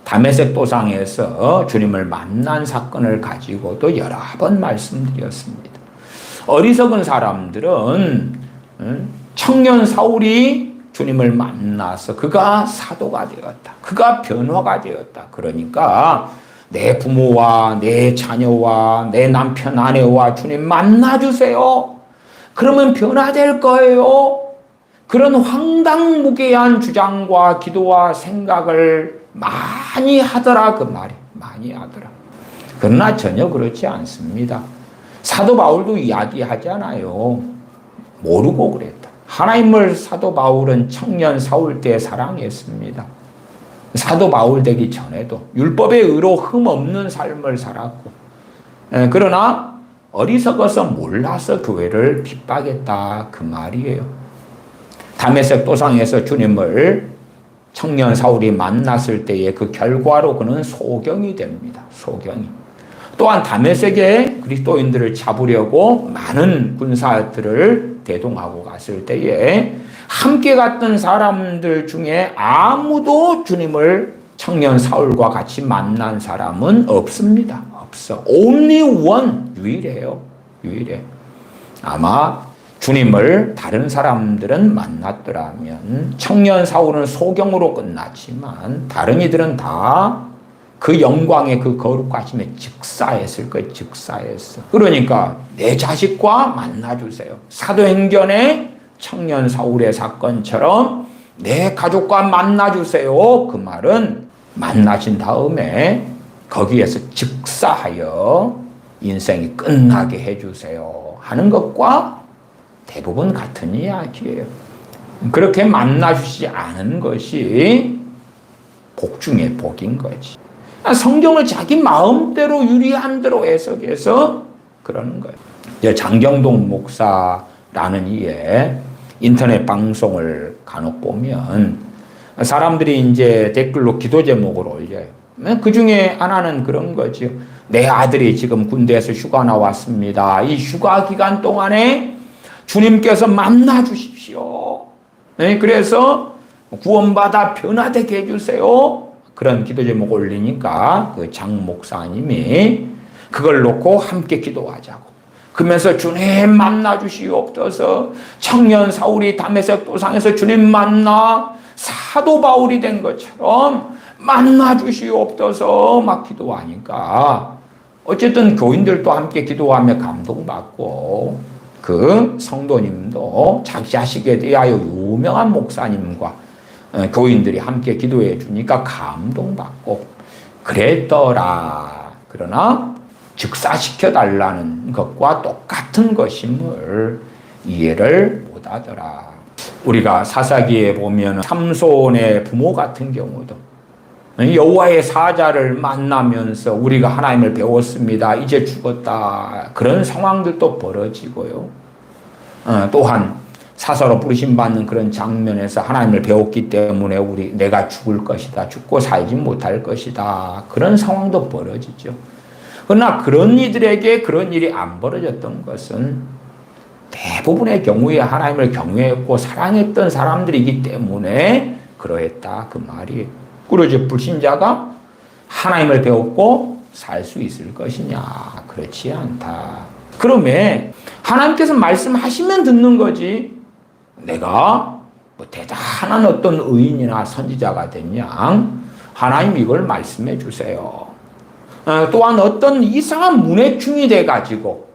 다메섹 도상에서 주님을 만난 사건을 가지고도 여러 번 말씀드렸습니다. 어리석은 사람들은 청년 사울이 주님을 만나서 그가 사도가 되었다. 그가 변화가 되었다. 그러니까 내 부모와 내 자녀와 내 남편 아내와 주님 만나주세요. 그러면 변화될 거예요. 그런 황당무계한 주장과 기도와 생각을 많이 하더라. 그 말이 많이 하더라. 그러나 전혀 그렇지 않습니다. 사도 바울도 이야기하잖아요. 모르고 그랬다. 하나님을 사도 바울은 청년 사울 때 사랑했습니다. 사도 바울 되기 전에도 율법의 의로 흠없는 삶을 살았고, 그러나 어리석어서 몰라서 교회를 핍박했다. 그 말이에요. 다메섹 도상에서 주님을 청년 사울이 만났을 때의 그 결과로 그는 소경이 됩니다. 소경이. 또한 다메섹에 그리스도인들을 잡으려고 많은 군사들을 대동하고 갔을 때에 함께 갔던 사람들 중에 아무도 주님을 청년 사울과 같이 만난 사람은 없습니다. 없어. Only one. 유일해요. 유일해. 아마 주님을 다른 사람들은 만났더라면 청년 사울은 소경으로 끝났지만 다른 이들은 다 그 영광의 그 거룩하심에 즉사했을 거예요. 즉사했어. 그러니까 내 자식과 만나주세요. 사도행전의 청년 사울의 사건처럼 내 가족과 만나주세요. 그 말은 만나신 다음에 거기에서 즉사하여 인생이 끝나게 해주세요 하는 것과 대부분 같은 이야기예요. 그렇게 만나주시지 않은 것이 복 중에 복인 거지. 성경을 자기 마음대로 유리한 대로 해석해서 그러는 거예요. 장경동 목사라는 이의 인터넷 방송을 간혹 보면 사람들이 이제 댓글로 기도 제목을 올려요. 그 중에 하나는 그런 거죠. 내 아들이 지금 군대에서 휴가 나왔습니다. 이 휴가 기간 동안에 주님께서 만나 주십시오. 그래서 구원받아 변화되게 해주세요. 그런 기도 제목 올리니까 그 장 목사님이 그걸 놓고 함께 기도하자고. 그러면서 주님 만나 주시옵소서. 청년 사울이 다메섹 도상에서 주님 만나 사도 바울이 된 것처럼 만나 주시옵소서 막 기도하니까 어쨌든 교인들도 함께 기도하며 감동받고 그 성도님도 자기 자식에 대하여 유명한 목사님과 교인들이 함께 기도해 주니까 감동받고 그랬더라. 그러나 즉사시켜 달라는 것과 똑같은 것임을 이해를 못하더라. 우리가 사사기에 보면 삼손의 부모 같은 경우도 여호와의 사자를 만나면서 우리가 하나님을 배웠습니다. 이제 죽었다. 그런 상황들도 벌어지고요. 또한 사사로 부르심받는 그런 장면에서 하나님을 배웠기 때문에 내가 죽을 것이다. 죽고 살지 못할 것이다. 그런 상황도 벌어지죠. 그러나 그런 이들에게 그런 일이 안 벌어졌던 것은 대부분의 경우에 하나님을 경외했고 사랑했던 사람들이기 때문에 그러했다. 그 말이. 그러지 불신자가 하나님을 배웠고 살 수 있을 것이냐? 그렇지 않다. 그러면 하나님께서 말씀하시면 듣는 거지. 내가 뭐 대단한 어떤 의인이나 선지자가 됐냐? 하나님 이걸 말씀해 주세요. 또한 어떤 이상한 문해충이 돼가지고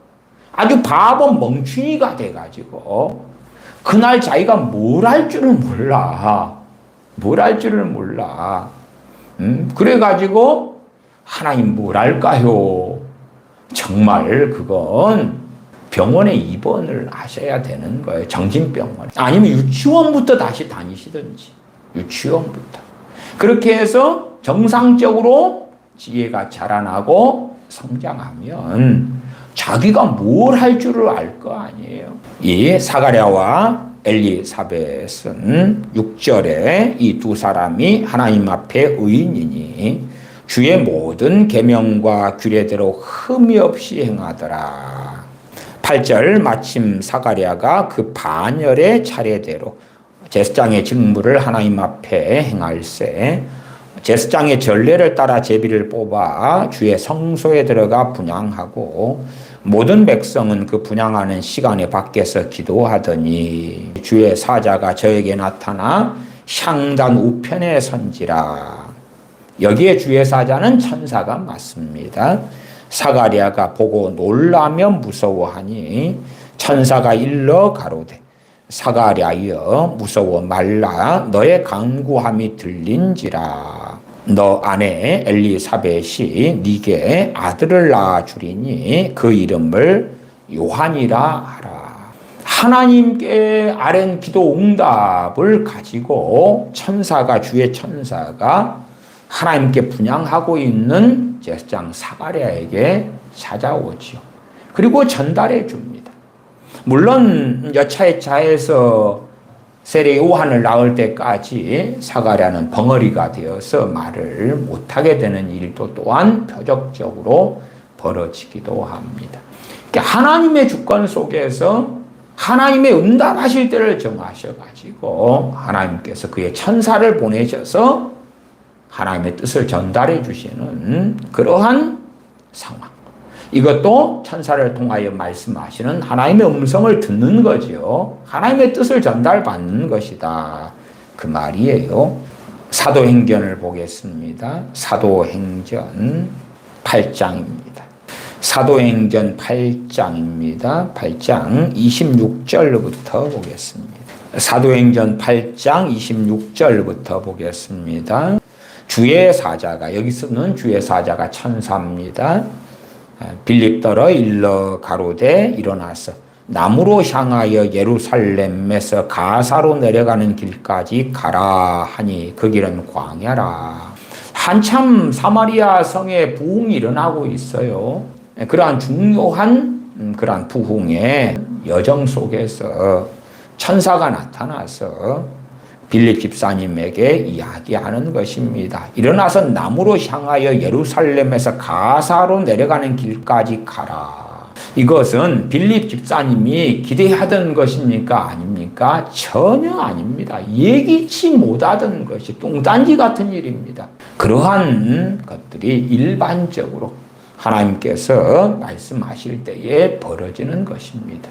아주 바보 멍충이가 돼가지고 그날 자기가 뭘 할 줄을 몰라. 뭘 할 줄을 몰라. 그래가지고 하나님 뭘 할까요? 정말 그건 병원에 입원을 하셔야 되는 거예요. 정신병원. 아니면 유치원부터 다시 다니시든지. 유치원부터. 그렇게 해서 정상적으로 지혜가 자라나고 성장하면 자기가 뭘 할 줄을 알 거 아니에요. 이 사가랴와 엘리사벳은 6절에 이 두 사람이 하나님 앞에 의인이니 주의 모든 계명과 규례대로 흠이 없이 행하더라. 8절 마침 사가랴가 그 반열의 차례대로 제사장의 직무를 하나님 앞에 행할세 제사장의 전례를 따라 제비를 뽑아 주의 성소에 들어가 분향하고 모든 백성은 그 분향하는 시간에 밖에서 기도하더니 주의 사자가 저에게 나타나 향단 우편에 선지라. 여기에 주의 사자는 천사가 맞습니다. 사가랴가 보고 놀라며 무서워하니 천사가 일러 가로되 사가랴여 무서워 말라 너의 간구함이 들린지라. 너 아내 엘리사벳이 네게 아들을 낳아 주리니 그 이름을 요한이라 하라. 하나님께 아랜 기도 응답을 가지고 주의 천사가 하나님께 분향하고 있는 제사장 사가랴에게 찾아오지요. 그리고 전달해 줍니다. 물론 여차의 차에서 세례 요한을 낳을 때까지 사가랴는 벙어리가 되어서 말을 못하게 되는 일도 또한 표적적으로 벌어지기도 합니다. 그러니까 하나님의 주권 속에서 하나님의 응답하실 때를 정하셔가지고 하나님께서 그의 천사를 보내셔서 하나님의 뜻을 전달해 주시는 그러한 상황. 이것도 천사를 통하여 말씀하시는 하나님의 음성을 듣는 거죠. 하나님의 뜻을 전달받는 것이다. 그 말이에요. 사도행전을 보겠습니다. 사도행전 8장입니다. 사도행전 8장입니다. 8장 26절부터 보겠습니다. 사도행전 8장 26절부터 보겠습니다. 주의 사자가, 여기서는 주의 사자가 천사입니다. 빌립더러 일러 가로되 일어나서 남으로 향하여 예루살렘에서 가사로 내려가는 길까지 가라 하니 그 길은 광야라. 한참 사마리아 성에 부흥이 일어나고 있어요. 그러한 중요한 그러한 부흥의 여정 속에서 천사가 나타나서 빌립 집사님에게 이야기하는 것입니다. 일어나서 남으로 향하여 예루살렘에서 가사로 내려가는 길까지 가라. 이것은 빌립 집사님이 기대하던 것입니까? 아닙니까? 전혀 아닙니다. 예기치 못하던 것이 똥단지 같은 일입니다. 그러한 것들이 일반적으로 하나님께서 말씀하실 때에 벌어지는 것입니다.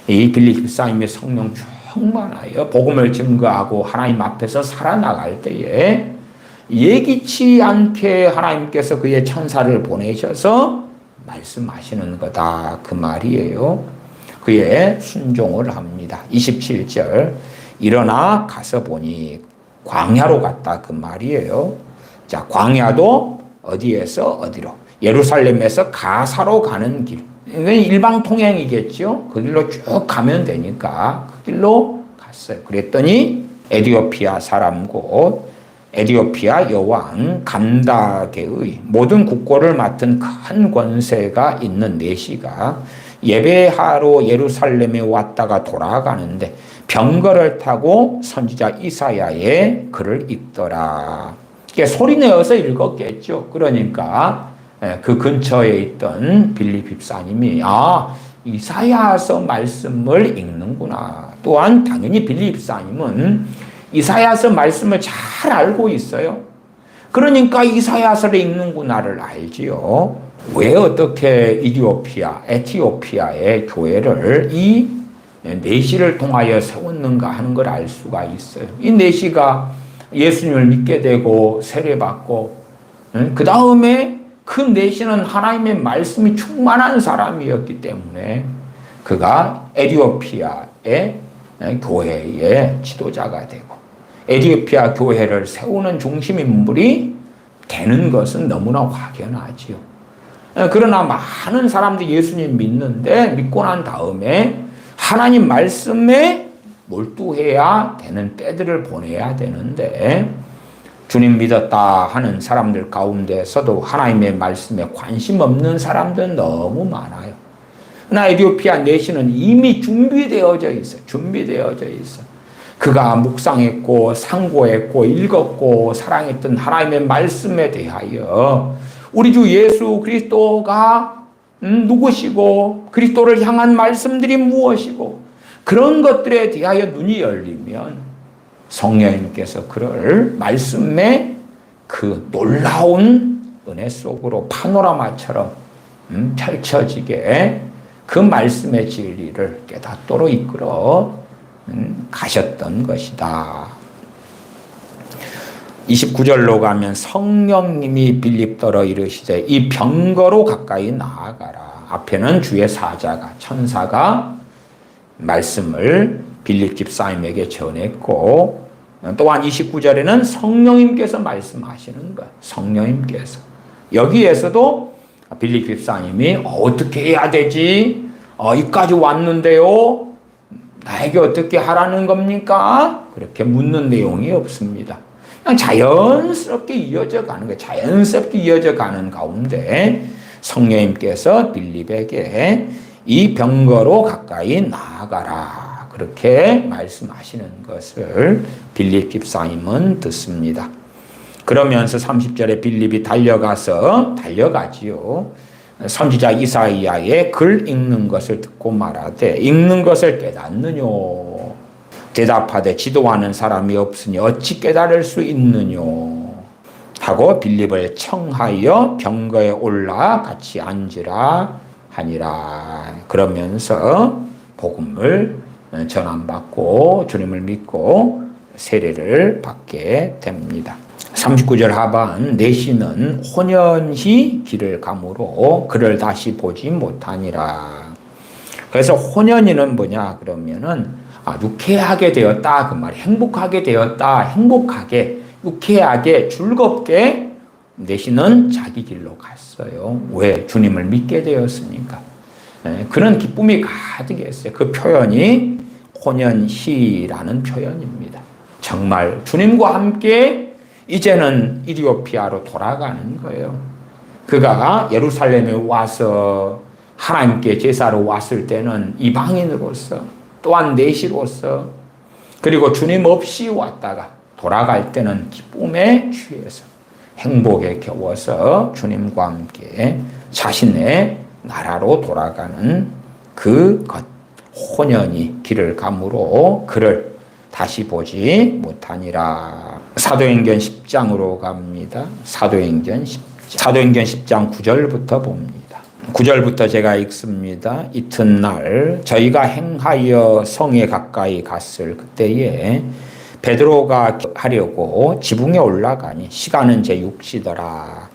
이 빌립 집사님의 성령 충만하여 복음을 증거하고 하나님 앞에서 살아나갈 때에 예기치 않게 하나님께서 그의 천사를 보내셔서 말씀하시는 거다 그 말이에요. 그의 순종을 합니다. 27절 일어나 가서 보니 광야로 갔다 그 말이에요. 자, 광야도 어디에서 어디로? 예루살렘에서 가사로 가는 길. 이건 일방 통행이겠죠. 그 길로 쭉 가면 되니까 그 길로 갔어요. 그랬더니 에디오피아 사람 곧 에디오피아 여왕 감다게의 모든 국고를 맡은 큰 권세가 있는 내시가 예배하러 예루살렘에 왔다가 돌아가는데 병거를 타고 선지자 이사야의 글을 읽더라. 소리내어서 읽었겠죠. 그러니까 그 근처에 있던 빌립 집사님이 이사야서 말씀을 읽는구나. 또한 당연히 빌립 집사님은 이사야서 말씀을 잘 알고 있어요. 그러니까 이사야서를 읽는구나를 알지요. 왜 어떻게 에티오피아의 교회를 이 내시를 통하여 세웠는가 하는 걸 알 수가 있어요. 이 내시가 예수님을 믿게 되고 세례받고 그 다음에 그 내시는 하나님의 말씀이 충만한 사람이었기 때문에 그가 에티오피아의 교회의 지도자가 되고 에티오피아 교회를 세우는 중심 인물이 되는 것은 너무나 확연하지요. 그러나 많은 사람들이 예수님 믿고 난 다음에 하나님 말씀에 몰두해야 되는 때들을 보내야 되는데 주님 믿었다 하는 사람들 가운데서도 하나님의 말씀에 관심 없는 사람들은 너무 많아요. 그러나 에티오피아 내시는 이미 준비되어져 있어요. 그가 묵상했고 상고했고 읽었고 사랑했던 하나님의 말씀에 대하여 우리 주 예수 그리스도가 누구시고 그리스도를 향한 말씀들이 무엇이고 그런 것들에 대하여 눈이 열리면 성령님께서 그를 말씀의 그 놀라운 은혜 속으로 파노라마처럼 펼쳐지게 그 말씀의 진리를 깨닫도록 이끌어 가셨던 것이다. 29절로 가면 성령님이 빌립더러 이르시되 이 병거로 가까이 나아가라. 앞에는 주의 사자가 천사가 말씀을 빌립 집사님에게 전했고 또한 29절에는 성령님께서 말씀하시는 것. 성령님께서 여기에서도 빌립 집사님이 어떻게 해야 되지? 여기까지 왔는데요. 나에게 어떻게 하라는 겁니까? 그렇게 묻는 내용이 없습니다. 그냥 자연스럽게 이어져 가는 거예요. 자연스럽게 이어져 가는 가운데 성령님께서 빌립에게 이 병거로 가까이 나아가라. 그렇게 말씀하시는 것을 빌립 집사님은 듣습니다. 그러면서 30절에 빌립이 달려가지요. 선지자 이사야의 글 읽는 것을 듣고 말하되 읽는 것을 깨닫느뇨. 대답하되 지도하는 사람이 없으니 어찌 깨달을 수 있느뇨. 하고 빌립을 청하여 병거에 올라 같이 앉으라 하니라. 그러면서 복음을 전함받고 주님을 믿고 세례를 받게 됩니다. 39절 하반 내시는 혼연히 길을 가므로 그를 다시 보지 못하니라. 그래서 혼연이는 뭐냐 그러면은 유쾌하게 되었다 그 말. 행복하게 되었다. 유쾌하게 즐겁게 내시는 자기 길로 갔어요. 왜? 주님을 믿게 되었으니까. 그런 기쁨이 가득했어요. 그 표현이 혼연히라는 표현입니다. 정말 주님과 함께 이제는 이디오피아로 돌아가는 거예요. 그가 예루살렘에 와서 하나님께 제사로 왔을 때는 이방인으로서 또한 내시로서 그리고 주님 없이 왔다가 돌아갈 때는 기쁨에 취해서 행복에 겨워서 주님과 함께 자신의 나라로 돌아가는 그 것, 혼연히 길을 가므로 그를 다시 보지 못하니라. 사도행전 10장으로 갑니다. 사도행전 10장 9절부터 봅니다. 9절부터 제가 읽습니다. 이튿날 저희가 행하여 성에 가까이 갔을 그때에 베드로가 하려고 지붕에 올라가니 시간은 제6시더라.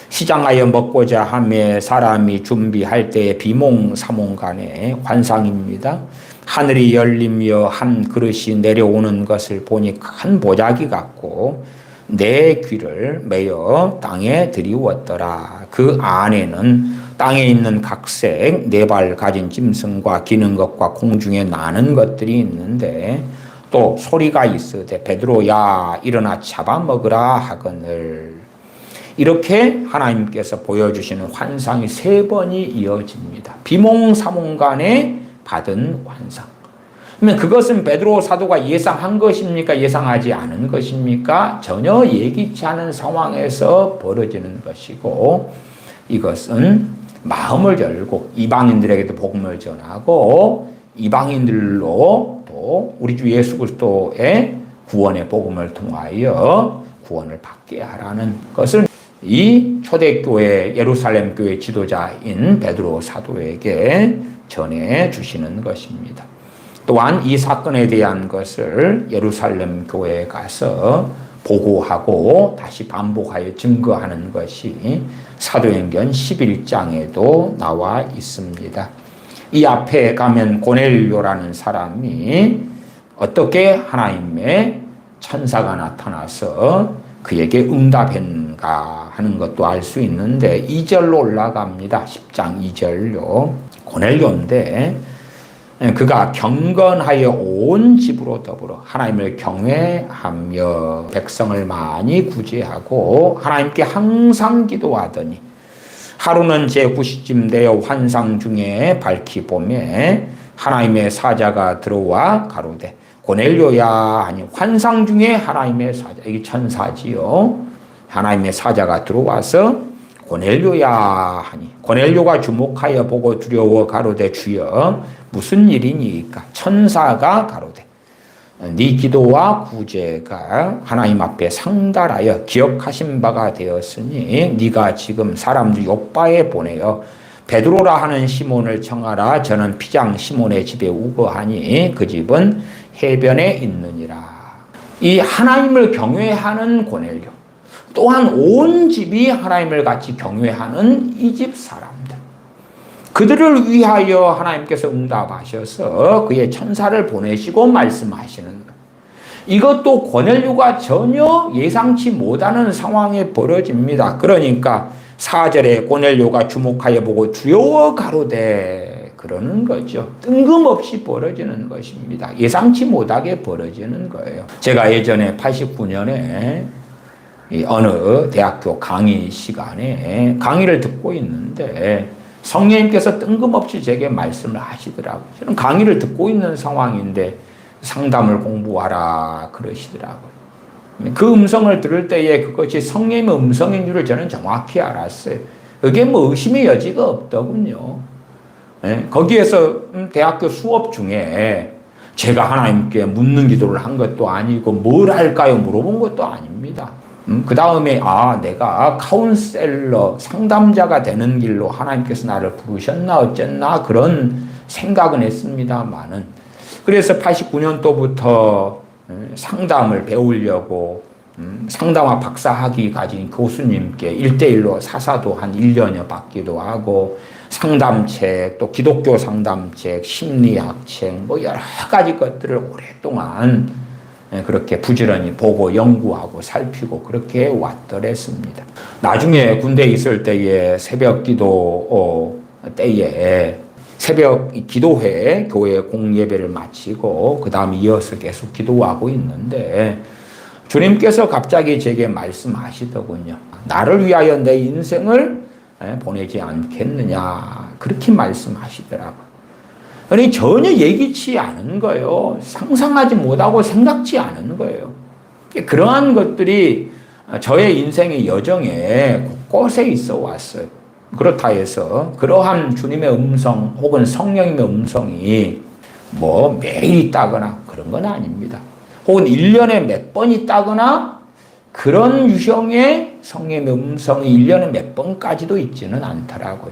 시장하여 먹고자 하며 사람이 준비할 때에 비몽사몽간의 환상입니다. 하늘이 열리며 한 그릇이 내려오는 것을 보니 큰 보자기 같고 내 귀를 메어 땅에 들이웠더라. 그 안에는 땅에 있는 각색 4발 가진 짐승과 기는 것과 공중에 나는 것들이 있는데 또 소리가 있으되 베드로야 일어나 잡아먹으라 하거늘. 이렇게 하나님께서 보여주시는 환상이 3번이 이어집니다. 비몽사몽간에 받은 환상. 그러면 그것은 베드로 사도가 예상한 것입니까? 예상하지 않은 것입니까? 전혀 예기치 않은 상황에서 벌어지는 것이고 이것은 마음을 열고 이방인들에게도 복음을 전하고 이방인들로 또 우리 주 예수 그리스도의 구원의 복음을 통하여 구원을 받게 하라는 것을 이 초대교회 예루살렘 교회 지도자인 베드로 사도에게 전해 주시는 것입니다. 또한 이 사건에 대한 것을 예루살렘 교회에 가서 보고하고 다시 반복하여 증거하는 것이 사도행전 11장에도 나와 있습니다. 이 앞에 가면 고넬료라는 사람이 어떻게 하나님의 천사가 나타나서 그에게 응답했는가 하는 것도 알 수 있는데 2절로 올라갑니다. 10장 2절로. 고넬료인데 그가 경건하여 온 집으로 더불어 하나님을 경외하며 백성을 많이 구제하고 하나님께 항상 기도하더니 하루는 제9시쯤 되어 환상 중에 밝히 보매 하나님의 사자가 들어와 가로되 고넬료야 하니 환상 중에 하나님의 사자, 이게 천사지요. 하나님의 사자가 들어와서 고넬료야 하니 고넬료가 주목하여 보고 두려워 가로되 주여 무슨 일이니까. 천사가 가로되 네 기도와 구제가 하나님 앞에 상달하여 기억하신 바가 되었으니 네가 지금 사람들 요바에 보내어 베드로라 하는 시몬을 청하라. 저는 피장 시몬의 집에 우거하니 그 집은 해변에 있느니라. 이 하나님을 경외하는 고넬료, 또한 온 집이 하나님을 같이 경외하는 이 집 사람들, 그들을 위하여 하나님께서 응답하셔서 그의 천사를 보내시고 말씀하시는 것. 이것도 고넬료가 전혀 예상치 못하는 상황에 벌어집니다. 그러니까 4절에 고넬료가 주목하여 보고 두려워 가로되 그러는 거죠. 뜬금없이 벌어지는 것입니다. 예상치 못하게 벌어지는 거예요. 제가 예전에 89년에 어느 대학교 강의 시간에 강의를 듣고 있는데 성령님께서 뜬금없이 제게 말씀을 하시더라고요. 저는 강의를 듣고 있는 상황인데 상담을 공부하라 그러시더라고요. 그 음성을 들을 때에 그것이 성령님의 음성인 줄을 저는 정확히 알았어요. 그게 뭐 의심의 여지가 없더군요. 거기에서 대학교 수업 중에 제가 하나님께 묻는 기도를 한 것도 아니고 뭘 할까요? 물어본 것도 아닙니다. 그 다음에 내가 카운셀러, 상담자가 되는 길로 하나님께서 나를 부르셨나 어쨌나 그런 생각은 했습니다만은 그래서 89년도부터 상담을 배우려고 상담학 박사학위 가진 교수님께 1대1로 사사도 한 1년여 받기도 하고 상담책, 또 기독교 상담책, 심리학책, 뭐 여러 가지 것들을 오랫동안 그렇게 부지런히 보고 연구하고 살피고 그렇게 왔더랬습니다. 나중에 군대에 있을 때에 새벽 기도 때에 새벽 기도회 교회 공예배를 마치고 그 다음 이어서 계속 기도하고 있는데 주님께서 갑자기 제게 말씀하시더군요. 나를 위하여 내 인생을 보내지 않겠느냐 그렇게 말씀하시더라고요. 그러니 전혀 예기치 않은 거예요. 상상하지 못하고 생각지 않은 거예요. 그러한 것들이 저의 인생의 여정에 곳곳에 있어 왔어요. 그렇다 해서 그러한 주님의 음성 혹은 성령님의 음성이 뭐 매일 있다거나 그런 건 아닙니다. 혹은 1년에 몇 번 있다거나 그런 유형의 성령의 음성이 1년에 몇 번까지도 있지는 않더라고요.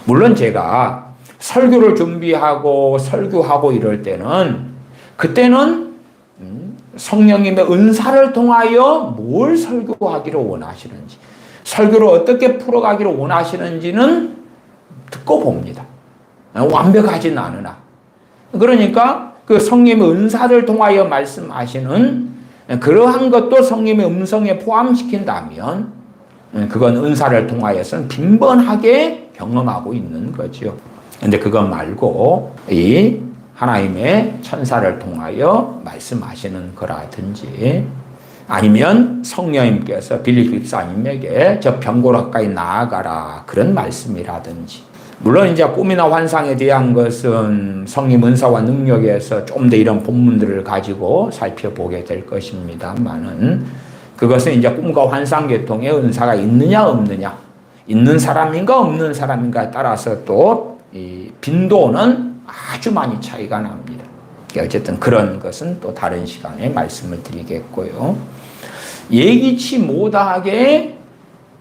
물론 제가 설교를 준비하고 설교하고 이럴 때는 그때는 성령님의 은사를 통하여 뭘 설교하기를 원하시는지 설교를 어떻게 풀어가기를 원하시는지는 듣고 봅니다. 완벽하진 않으나 그러니까 그 성령님의 은사를 통하여 말씀하시는 그러한 것도 성령님의 음성에 포함시킨다면 그건 은사를 통하여서는 빈번하게 경험하고 있는 거죠. 근데 그것 말고 이 하나님의 천사를 통하여 말씀하시는 거라든지 아니면 성령님께서 빌립 집사님에게 저 병고로 가까이 나아가라 그런 말씀이라든지 물론 이제 꿈이나 환상에 대한 것은 성령 은사와 능력에서 좀 더 이런 본문들을 가지고 살펴보게 될 것입니다만은 그것은 이제 꿈과 환상 계통의 은사가 있느냐 없느냐 있는 사람인가 없는 사람인가에 따라서 또 이 빈도는 아주 많이 차이가 납니다. 어쨌든 그런 것은 또 다른 시간에 말씀을 드리겠고요. 예기치 못하게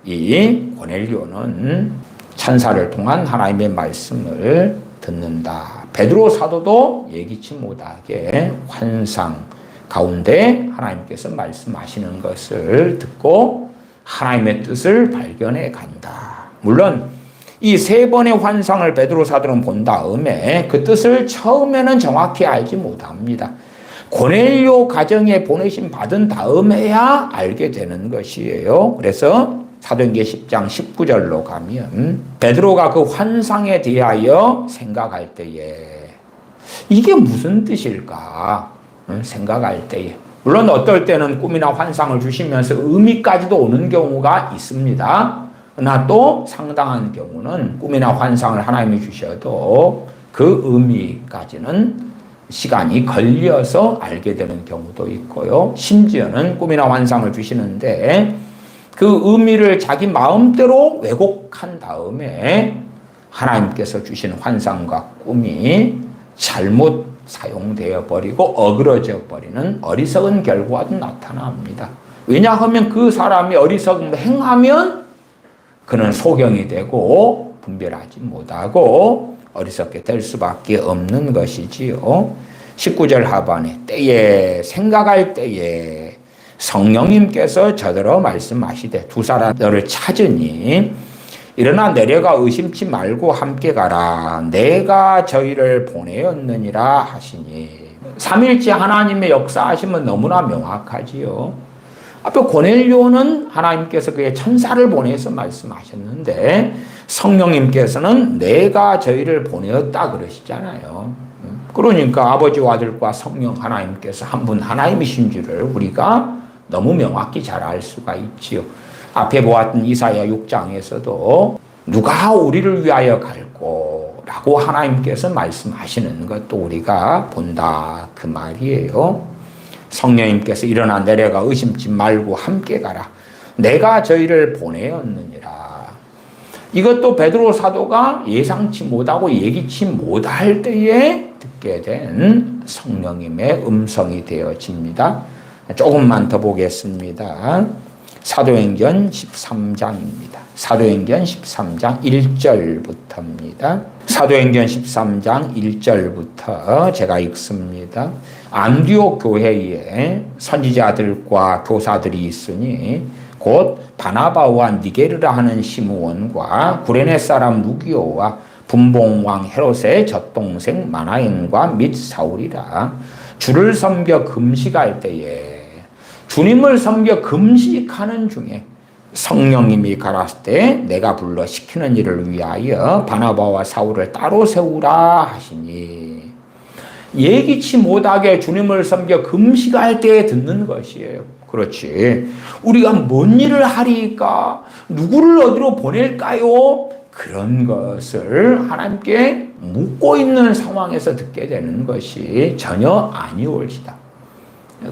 이 고넬료는 천사를 통한 하나님의 말씀을 듣는다. 베드로 사도도 예기치 못하게 환상 가운데 하나님께서 말씀하시는 것을 듣고 하나님의 뜻을 발견해 간다. 물론 이 3번의 환상을 베드로 사도는 본 다음에 그 뜻을 처음에는 정확히 알지 못합니다. 고넬료 가정에 보내심 받은 다음에야 알게 되는 것이에요. 그래서 사도행전 10장 19절로 가면 베드로가 그 환상에 대하여 생각할 때에 이게 무슨 뜻일까 생각할 때에 물론 어떨 때는 꿈이나 환상을 주시면서 의미까지도 오는 경우가 있습니다. 그러나 또 상당한 경우는 꿈이나 환상을 하나님이 주셔도 그 의미까지는 시간이 걸려서 알게 되는 경우도 있고요. 심지어는 꿈이나 환상을 주시는데 그 의미를 자기 마음대로 왜곡한 다음에 하나님께서 주신 환상과 꿈이 잘못 사용되어 버리고 어그러져 버리는 어리석은 결과도 나타납니다. 왜냐하면 그 사람이 어리석은 행하면 그는 소경이 되고 분별하지 못하고 어리석게 될 수밖에 없는 것이지요. 19절 하반에 때에 생각할 때에 성령님께서 저더러 말씀하시되 두 사람 너를 찾으니 일어나 내려가 의심치 말고 함께 가라. 내가 저희를 보내었느니라 하시니 삼일째 하나님의 역사하심은 너무나 명확하지요. 앞에 고넬료는 하나님께서 그의 천사를 보내서 말씀하셨는데 성령님께서는 내가 저희를 보내었다 그러시잖아요. 그러니까 아버지와 아들과 성령 하나님께서 한 분 하나님이신 줄을 우리가 너무 명확히 잘 알 수가 있지요. 앞에 보았던 이사야 6장에서도 누가 우리를 위하여 갈고 라고 하나님께서 말씀하시는 것도 우리가 본다 그 말이에요. 성령님께서 일어나 내려가 의심치 말고 함께 가라. 내가 저희를 보내었느니라. 이것도 베드로 사도가 예상치 못하고 예기치 못할 때에 듣게 된 성령님의 음성이 되어집니다. 조금만 더 보겠습니다. 사도행전 13장입니다. 사도행전 13장 1절부터입니다. 사도행전 13장 1절부터 제가 읽습니다. 안디옥 교회에 선지자들과 교사들이 있으니 곧 바나바와 니게르라 하는 시므온과 구레네 사람 루기오와 분봉왕 헤롯의 젖동생 마나엔과 및 사울이라. 주를 섬겨 금식할 때에 주님을 섬겨 금식하는 중에 성령님이 가라스 때 내가 불러 시키는 일을 위하여 바나바와 사울을 따로 세우라 하시니 예기치 못하게 주님을 섬겨 금식할 때에 듣는 것이에요. 그렇지. 우리가 뭔 일을 하리까? 누구를 어디로 보낼까요? 그런 것을 하나님께 묻고 있는 상황에서 듣게 되는 것이 전혀 아니올지다.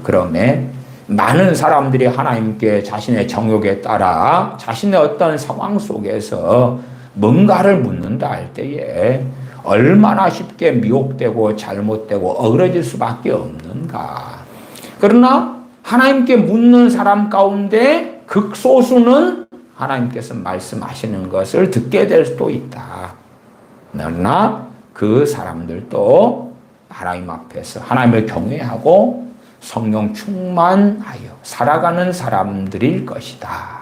그러면 많은 사람들이 하나님께 자신의 정욕에 따라 자신의 어떤 상황 속에서 뭔가를 묻는다 할 때에 얼마나 쉽게 미혹되고 잘못되고 어그러질 수밖에 없는가. 그러나 하나님께 묻는 사람 가운데 극소수는 하나님께서 말씀하시는 것을 듣게 될 수도 있다. 그러나 그 사람들도 하나님 앞에서 하나님을 경외하고 성령 충만하여 살아가는 사람들일 것이다.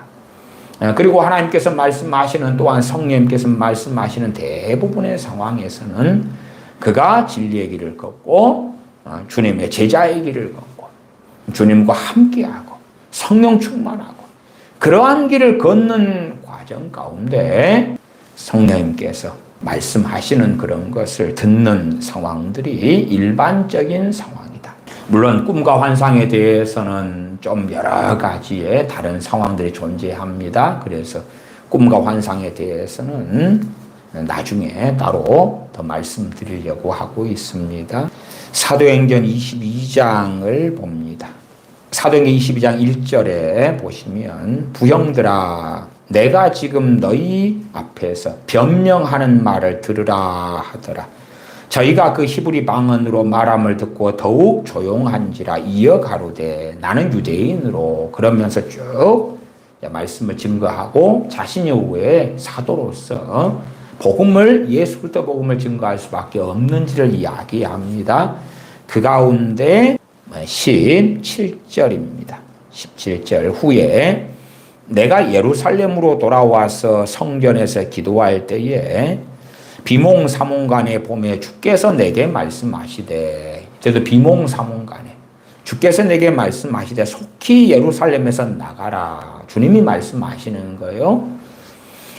그리고 하나님께서 말씀하시는 또한 성령님께서 말씀하시는 대부분의 상황에서는 그가 진리의 길을 걷고 주님의 제자의 길을 걷고 주님과 함께하고 성령 충만하고 그러한 길을 걷는 과정 가운데 성령님께서 말씀하시는 그런 것을 듣는 상황들이 일반적인 상황이다. 물론 꿈과 환상에 대해서는 좀 여러 가지의 다른 상황들이 존재합니다. 그래서 꿈과 환상에 대해서는 나중에 따로 더 말씀드리려고 하고 있습니다. 사도행전 22장을 봅니다. 사도행전 22장 1절에 보시면 부형들아 내가 지금 너희 앞에서 변명하는 말을 들으라 하더라. 저희가 그 히브리 방언으로 말함을 듣고 더욱 조용한지라 이어 가로되 나는 유대인으로 그러면서 쭉 말씀을 증거하고 자신의 후에 사도로서 복음을 예수 그리스도 복음을 증거할 수밖에 없는지를 이야기합니다. 그 가운데 17절입니다. 17절 후에 내가 예루살렘으로 돌아와서 성전에서 기도할 때에 비몽사몽간에 보매 주께서 내게 말씀하시되 저도 비몽사몽간에 주께서 내게 말씀하시되 속히 예루살렘에서 나가라. 주님이 말씀하시는 거예요.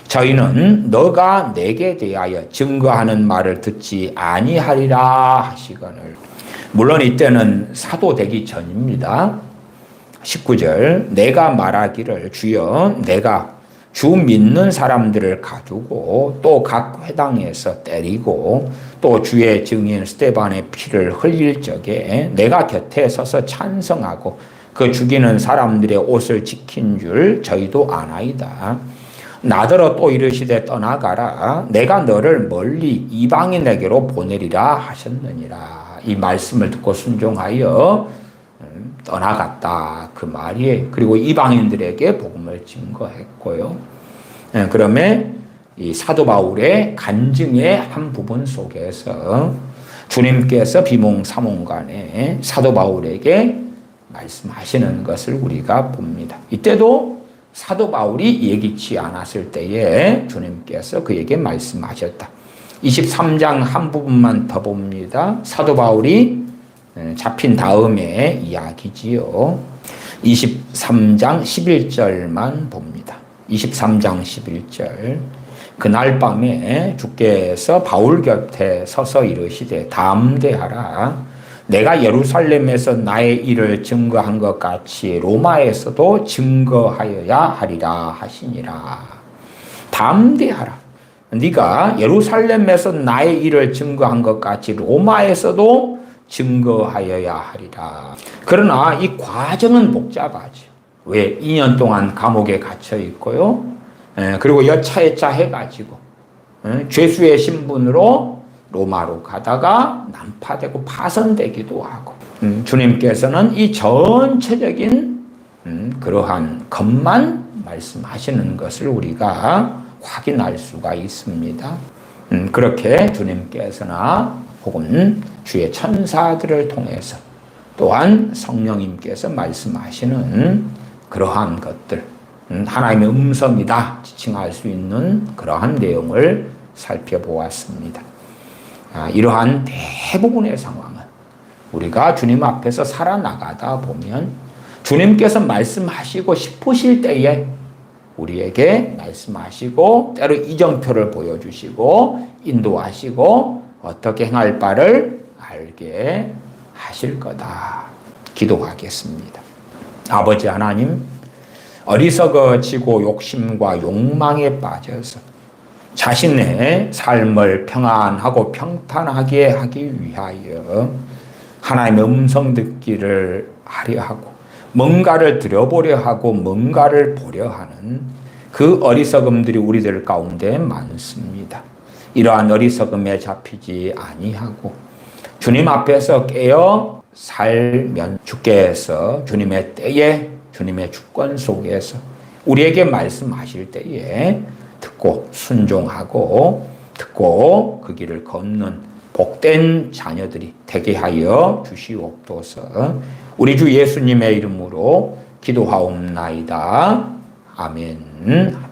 저희는 너가 내게 대하여 증거하는 말을 듣지 아니하리라 하시거늘. 물론 이때는 사도 되기 전입니다. 19절 내가 말하기를 주여 내가 주 믿는 사람들을 가두고 또 각 회당에서 때리고 또 주의 증인 스데반의 피를 흘릴 적에 내가 곁에 서서 찬성하고 그 죽이는 사람들의 옷을 지킨 줄 저희도 아나이다. 나더러 또 이르시되 떠나가라. 내가 너를 멀리 이방인에게로 보내리라 하셨느니라. 이 말씀을 듣고 순종하여 떠나갔다. 그 말이에요. 그리고 이방인들에게 복음을 증거했고요. 그러면 이 사도 바울의 간증의 한 부분 속에서 주님께서 비몽사몽간에 사도 바울에게 말씀하시는 것을 우리가 봅니다. 이때도 사도 바울이 예기치 않았을 때에 주님께서 그에게 말씀하셨다. 23장 한 부분만 더 봅니다. 사도 바울이 잡힌 다음에 이야기지요. 23장 11절만 봅니다. 23장 11절 그날 밤에 주께서 바울 곁에 서서 이르시되 담대하라. 내가 예루살렘에서 나의 일을 증거한 것 같이 로마에서도 증거하여야 하리라 하시니라. 담대하라. 네가 예루살렘에서 나의 일을 증거한 것 같이 로마에서도 증거하여야 하리라. 그러나 이 과정은 복잡하죠. 왜? 2년 동안 감옥에 갇혀 있고요. 그리고 여차여차 해가지고 죄수의 신분으로 로마로 가다가 난파되고 파선되기도 하고 주님께서는 이 전체적인 그러한 것만 말씀하시는 것을 우리가 확인할 수가 있습니다. 그렇게 주님께서나 혹은 주의 천사들을 통해서 또한 성령님께서 말씀하시는 그러한 것들, 하나님의 음성이다 지칭할 수 있는 그러한 내용을 살펴보았습니다. 이러한 대부분의 상황은 우리가 주님 앞에서 살아나가다 보면 주님께서 말씀하시고 싶으실 때에 우리에게 말씀하시고 때로 이정표를 보여주시고 인도하시고 어떻게 행할 바를 알게 하실 거다. 기도하겠습니다. 아버지 하나님, 어리석어지고 욕심과 욕망에 빠져서 자신의 삶을 평안하고 평판하게 하기 위하여 하나님의 음성 듣기를 하려 하고 뭔가를 들여보려 하고 뭔가를 보려 하는 그 어리석음들이 우리들 가운데 많습니다. 이러한 어리석음에 잡히지 아니하고 주님 앞에서 깨어 살면 주께서 주님의 때에 주님의 주권 속에서 우리에게 말씀하실 때에 듣고 순종하고 듣고 그 길을 걷는 복된 자녀들이 되게 하여 주시옵소서. 우리 주 예수님의 이름으로 기도하옵나이다. 아멘.